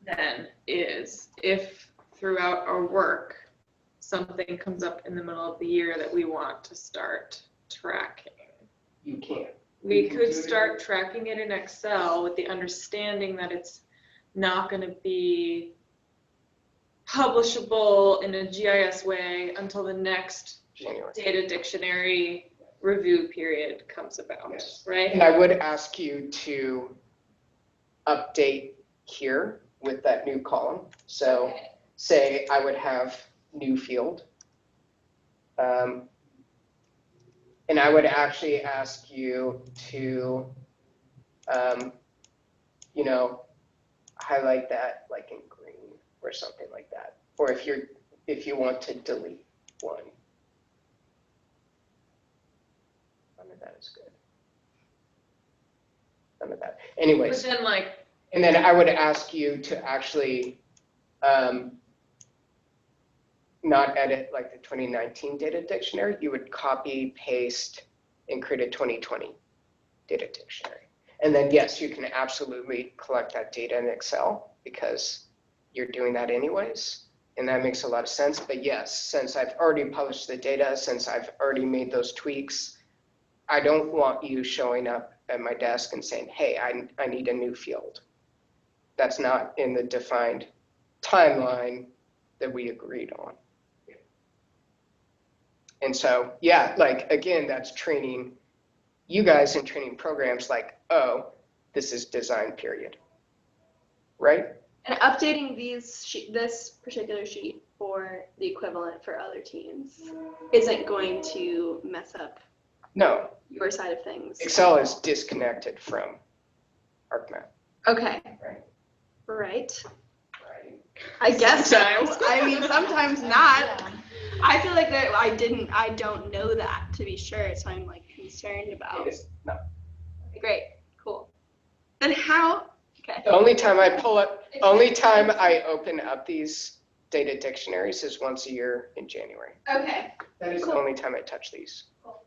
Then is if throughout our work, something comes up in the middle of the year that we want to start tracking. You can. We could start tracking it in Excel with the understanding that it's not going to be publishable in a GIS way until the next January. data dictionary review period comes about, Yes. right? And I would ask you to update here with that new column. So say I would have new field. And I would actually ask you to, highlight that like in green or something like that. Or if you want to delete one. None of that is good. None of that. Anyways. But then like, And then I would ask you to actually not edit like the 2019 data dictionary. You would copy, paste, and create a 2020 data dictionary. And then yes, you can absolutely collect that data in Excel because you're doing that anyways. And that makes a lot of sense. But yes, since I've already published the data, since I've already made those tweaks, I don't want you showing up at my desk and saying, hey, I need a new field. That's not in the defined timeline that we agreed on. And so, yeah, like, again, that's training you guys in training programs like, oh, this is design period, right? And updating this particular sheet for the equivalent for other teams isn't going to mess up No, your side of things. Excel is disconnected from ArcMap Okay. Right. Right. Right. I guess so. Sometimes. I mean, sometimes not. I feel like that I don't know that to be sure, so I'm like concerned about. No. Great, cool. Then how? Okay. The only time I open up these data dictionaries is once a year in January. Okay. That is the Cool. only time I touch these. Cool.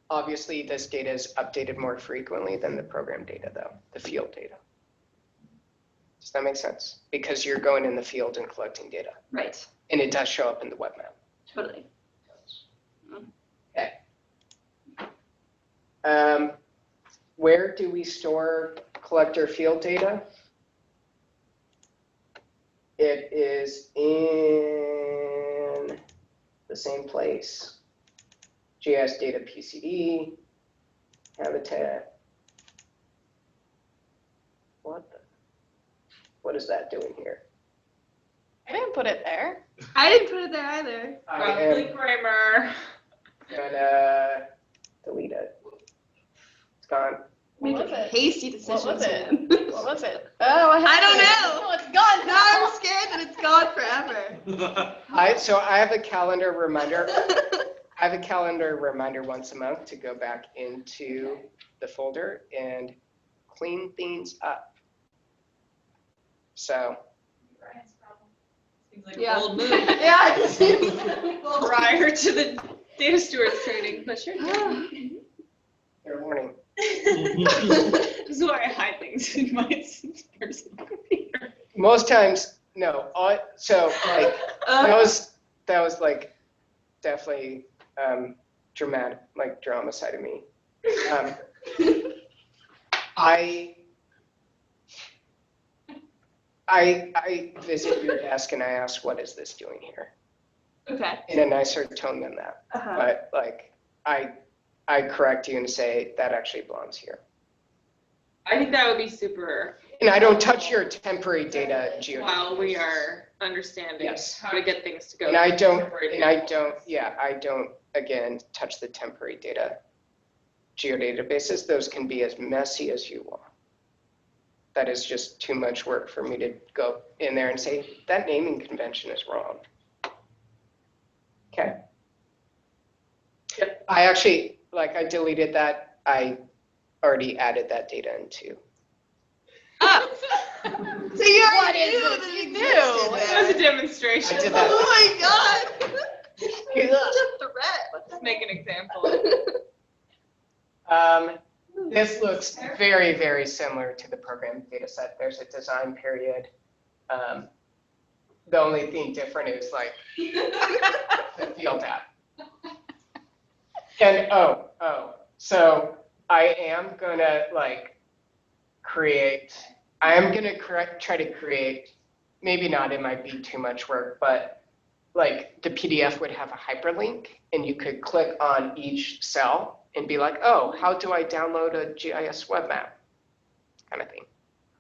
Obviously, this data is updated more frequently than the program data, though, the field data. Does that make sense? Because you're going in the field and collecting data, Right. and it does show up in the web map. Totally. Okay. Where do we store collector field data? It is in the same place. GIS data PCD, habitat. What is that doing here? I didn't put it there. I didn't put it there either. I Roughly am Kramer. gonna delete it. It's gone. What Making was it? hasty decisions. What was it? man. What was it? Oh, I don't know. Oh, it's gone Now I'm scared that it's gone forever. So I have a calendar reminder. I have a calendar reminder once a month to go back into the folder and clean things up. So Seems like Yeah. a bold move. Yeah, it seems cool. Prior to the data stewards training, but sure. fair warning. This is why I hide things in my personal computer. Most times, no. So like that was like definitely dramatic, like drama side of me. I visit your desk and I ask, what is this doing here? Okay. In a nicer tone than that. Uh-huh. But like, I correct you and say that actually belongs here. I think that would be super And I don't touch your temporary data geodata. while we are understanding Yes. how to get things to go. And I don't, temporary I don't, again, touch the temporary data geodatabases. Those can be as messy as you want. That is just too much work for me to go in there and say, that naming convention is wrong. Okay. I actually, like, I deleted that. I already added that data into. Oh. So you already What is knew this that you it knew? existed That was a there. demonstration. I did that. Oh my god. You're such a threat. Let's make an example. This looks very, very similar to the program data set. There's a design period. The only thing different is like the field app. And so I am gonna like try to create, maybe not, it might be too much work, but like the PDF would have a hyperlink and you could click on each cell and be like, oh, how do I download a GIS web map? Kind of thing.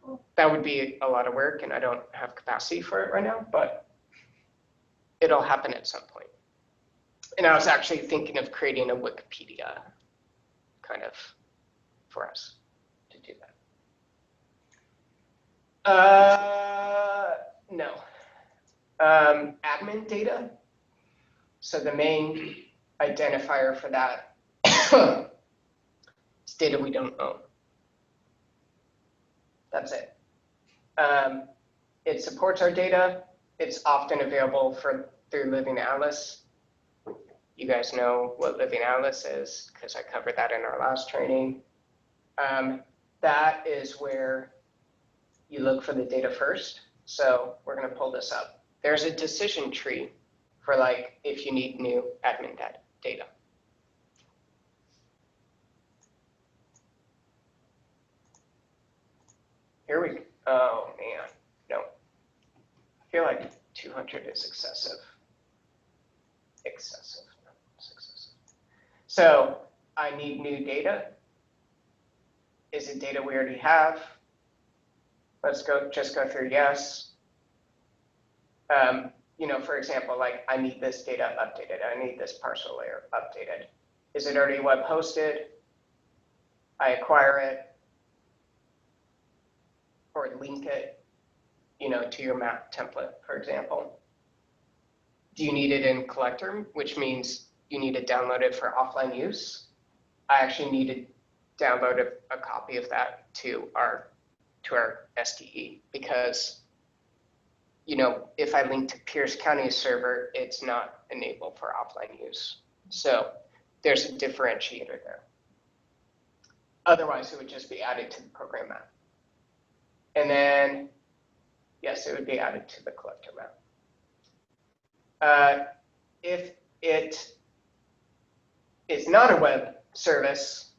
Cool. That would be a lot of work and I don't have capacity for it right now, but it'll happen at some point. And I was actually thinking of creating a Wikipedia kind of for us to do that. No. Admin data. So the main identifier for that is data we don't own. That's it. It supports our data. It's often available through Living Atlas. You guys know what Living Atlas is because I covered that in our last training. That is where you look for the data first. So we're going to pull this up. There's a decision tree for like if you need new admin data. Here we go. Oh man, no. I feel like 200 is excessive. Excessive. So I need new data. Is it data we already have? Let's just go through yes. For example, like I need this data updated. I need this parcel layer updated. Is it already web hosted? I acquire it or link it, to your map template, for example. Do you need it in collector, which means you need to download it for offline use? I actually need to download a copy of that to our SDE because, if I link to Pierce County's server, it's not enabled for offline use. So there's a differentiator there. Otherwise, it would just be added to the program map. And then, yes, it would be added to the collector map. If it is not a web service,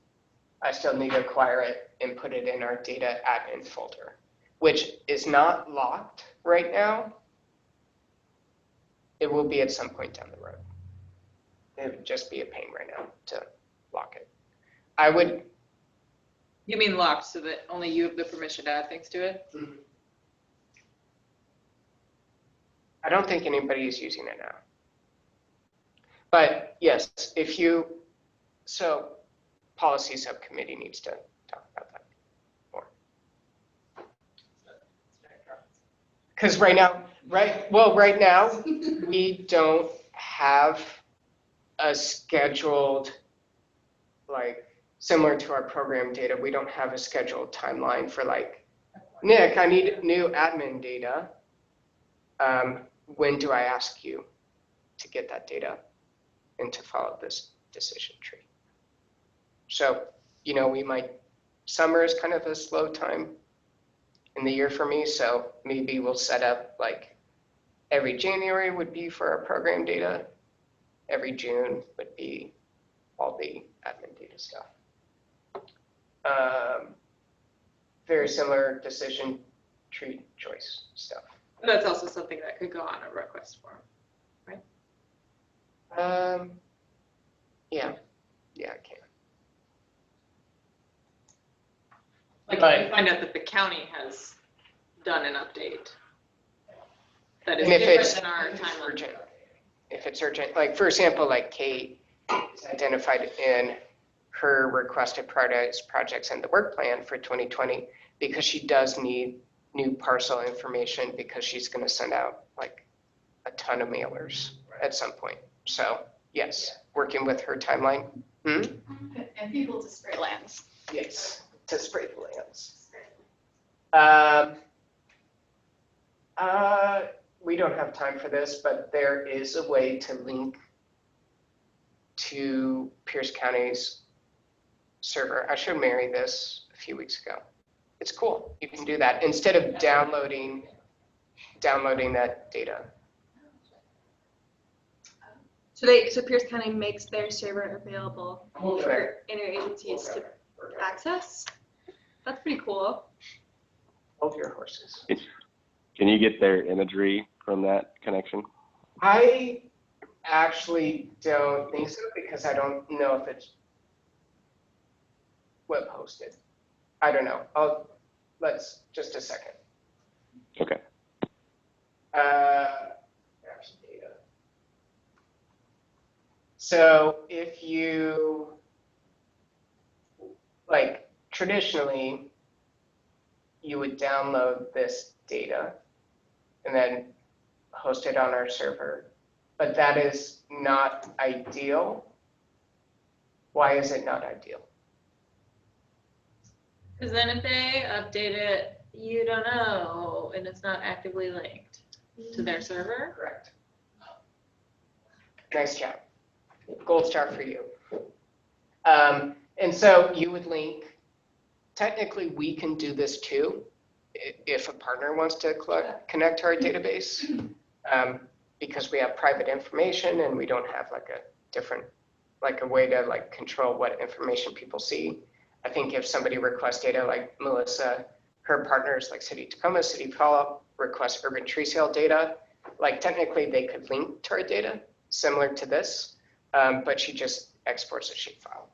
I still need to acquire it and put it in our data admin folder, which is not locked right now. It will be at some point down the road. It would just be a pain right now to lock it. You mean locked so that only you have the permission to add things to it? I don't think anybody is using it now. But yes, so policy subcommittee needs to talk about that more. Because right now, we don't have a scheduled, similar to our program data, we don't have a scheduled timeline for Nick, I need new admin data. When do I ask you to get that data and to follow this decision tree? So, summer is kind of a slow time in the year for me. So maybe we'll set up every January would be for our program data. Every June would be all the admin data stuff. Very similar decision tree choice stuff. But that's also something that could go on a request form, right? Yeah, I can. If you find out that the county has done an update that is And if different it's than our timeline. urgent, if it's urgent, for example, Kate is identified in her requested projects in the work plan for 2020 because she does need new parcel information because she's going to send out a ton of mailers at some point. So yes, working with her timeline. And people to spray lands. Yes, to spray the lands. We don't have time for this, but there is a way to link to Pierce County's server. I showed Mary this a few weeks ago. It's cool. You can do that instead of downloading that data. So Pierce County makes their server available for interagencies to access? That's pretty cool. Hold your horses. Can you get their imagery from that connection? I actually don't think so because I don't know if it's web hosted. I don't know. Let's just a second. Okay. There's data. So if you traditionally, you would download this data and then host it on our server, but that is not ideal. Why is it not ideal? Because then if they update it, you don't know, and it's not actively linked to their server. Correct. Nice job. Gold star for you. And so you would link, technically we can do this too, if a partner wants to connect to our database, because we have private information and we don't have a way to control what information people see. I think if somebody requests data like Melissa, her partners like City of Tacoma, City of Follow request urban tree sale data, technically they could link to our data similar to this, but she just exports a shapefile,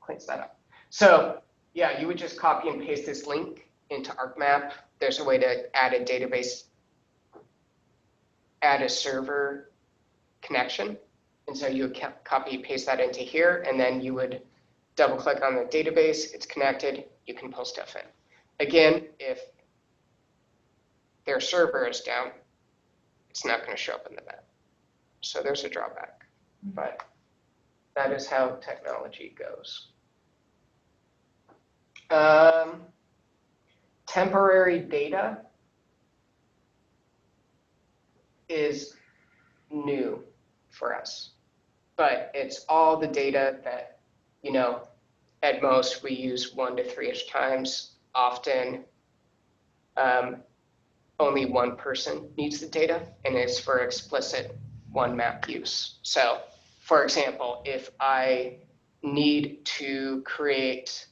cleans that up. So yeah, you would just copy and paste this link into ArcMap. There's a way to add a database, add a server connection. And so you would copy, paste that into here, and then you would double click on the database, it's connected, you can pull stuff in. Again, if their server is down, it's not going to show up in the map. So there's a drawback, but that is how technology goes. Temporary data is new for us, but it's all the data that, you know, at most we use 1 to 3-ish times. Often, only one person needs the data, and it's for explicit one map use. So, for example, if I need to create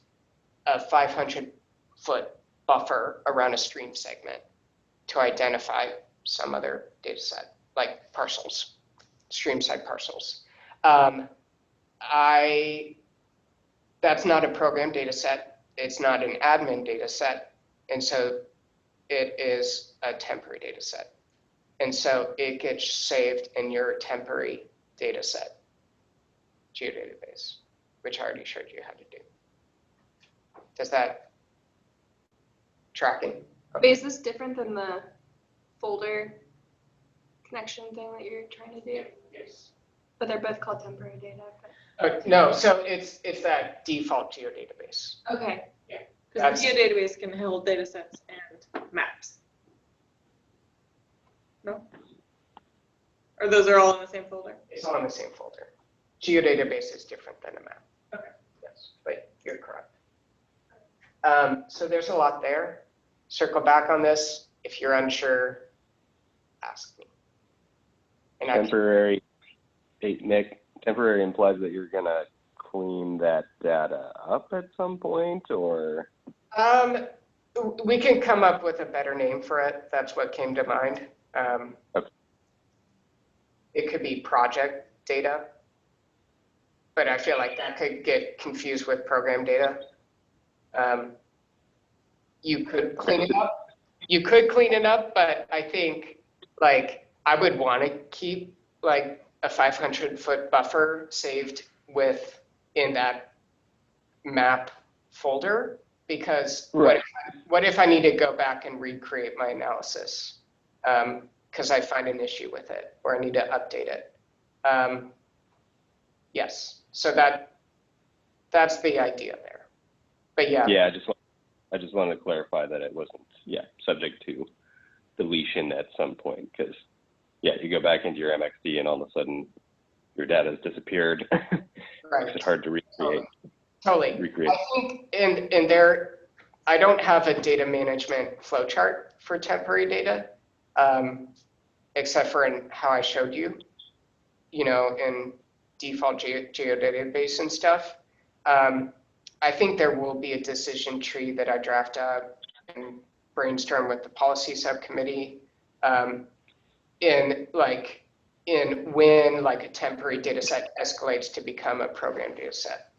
a 500-foot buffer around a stream segment to identify some other data set, like parcels, stream-side parcels, that's not a program data set, it's not an admin data set, and so it is a temporary data set. And so it gets saved in your temporary data set geodatabase, which I already showed you how to do. Does that tracking? But is this different than the folder connection thing that you're trying to do? Yes. But they're both called temporary data. No, so it's that default geodatabase. Okay. Because the geodatabase can hold data sets and maps. No? Or those are all in the same folder? It's all in the same folder. Geodatabase is different than a map. Okay. Yes, but you're correct. So there's a lot there. Circle back on this. If you're unsure, ask me. And Temporary, hey, Nick, temporary implies that you're gonna clean that data up at some point, or? We can come up with a better name for it. That's what came to mind. Okay. It could be project data, but I feel like that could get confused with program data. You could clean it up. You could clean it up, but I think like I would want to keep like a 500-foot buffer saved in that map folder, because Right. what if I need to go back and recreate my analysis because I find an issue with it or I need to update it? Yes, so that's the idea there. But yeah. Yeah, I just wanted to clarify that it wasn't, subject to deletion at some point, because, you go back into your MXD and all of a sudden your data has disappeared. Right. Makes it hard to recreate. Totally. I think in there, I don't have a data management flowchart for temporary data, except for in how I showed you, in default geodatabase and stuff. I think there will be a decision tree that I draft up and brainstorm with the policy subcommittee in when like a temporary data set escalates to become a program data set.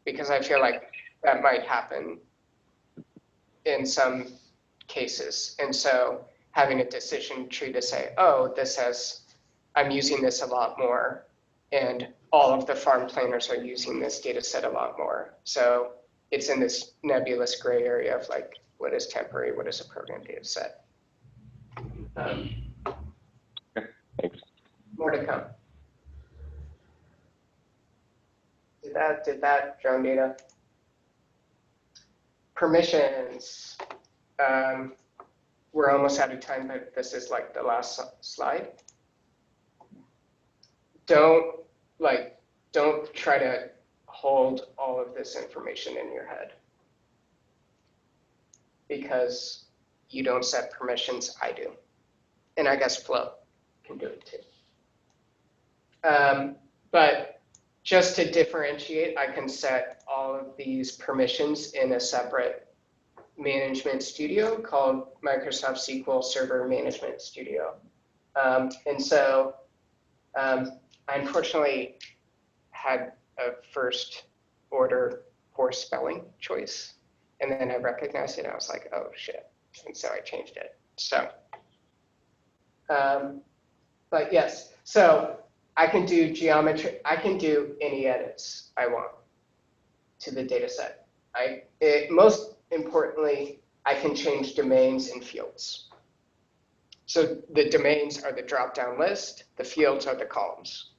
Because I feel like that might happen in some cases. And so having a decision tree to say, oh, I'm using this a lot more, and all of the farm planners are using this data set a lot more. So it's in this nebulous gray area of like, what is temporary, what is a program data set? Thanks. More to come. Did that, drone data. Permissions. We're almost out of time, but this is like the last slide. Don't try to hold all of this information in your head, because you don't set permissions, I do. And I guess Flow can do it too. But just to differentiate, I can set all of these permissions in a separate management studio called Microsoft SQL Server Management Studio. And so I unfortunately had a first order poor spelling choice. And then I recognized it. I was like, oh shit. And so I changed it. So, but yes, so I can do geometry. I can do any edits I want to the data set. Most importantly, I can change domains and fields. So the domains are the drop-down list, the fields are the columns.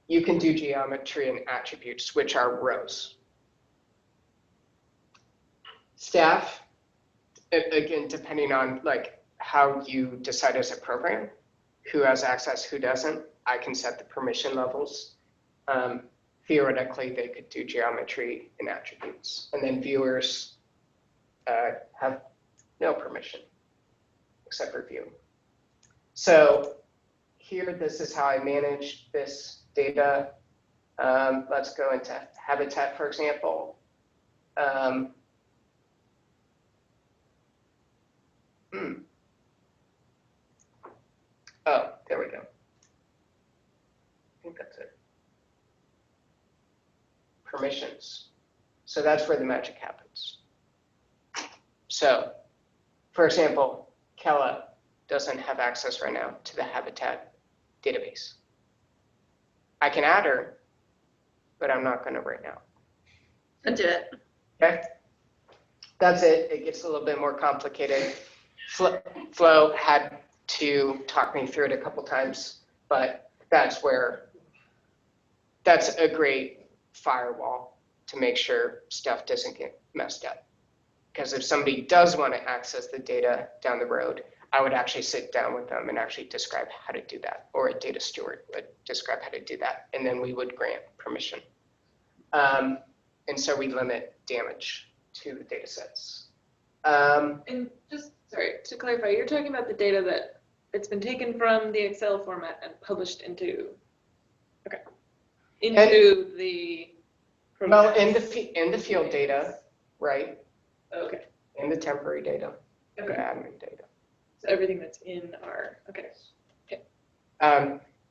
You can do geometry and attributes, which are rows. Staff, again, depending on like how you decide as a program, who has access, who doesn't, I can set the permission levels. Theoretically, they could do geometry and attributes. And then viewers have no permission, except for view. So here, this is how I manage this data. Let's go into habitat, for example. Oh, there we go. I think that's it. Permissions. So that's where the magic happens. So, for example, Kella doesn't have access right now to the habitat database. I can add her, but I'm not going to right now. I did it. Okay? That's it. It gets a little bit more complicated. Flo had to talk me through it a couple times, but that's a great firewall to make sure stuff doesn't get messed up. Because if somebody does want to access the data down the road, I would actually sit down with them and actually describe how to do that, or a data steward would describe how to do that, and then we would grant permission. And so we limit damage to the data sets. And just, sorry, to clarify, you're talking about the data that it's been taken from the Excel format and published into, the program. Well, in the field data, right? Okay, In the temporary data, the okay. admin data. So everything that's in our, okay.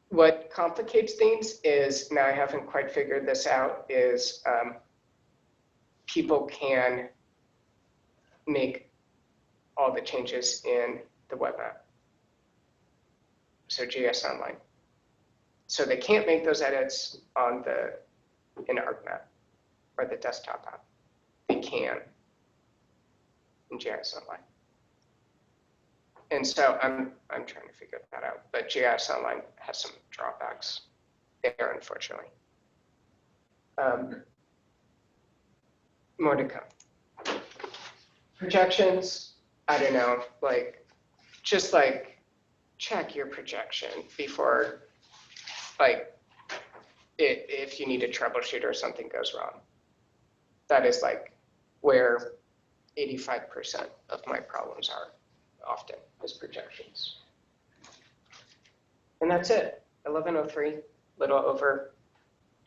What complicates things is, now I haven't quite figured this out, is people can make all the changes in the web app. So GIS Online. So they can't make those edits in ArcMap or the desktop app. They can in GIS Online. And so I'm trying to figure that out, but GIS Online has some drawbacks there, unfortunately. More to come. Projections, I don't know, just check your projection before, if you need a troubleshoot or something goes wrong. That is where 85% of my problems are often, is projections. And that's it. 11:03, little over.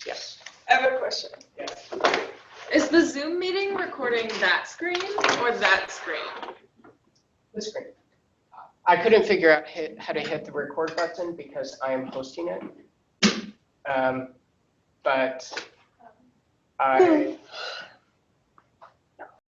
Yes. I have a question. Yeah. Is the Zoom meeting recording that screen or that screen? The screen. I couldn't figure out how to hit the record button because I am hosting it. But I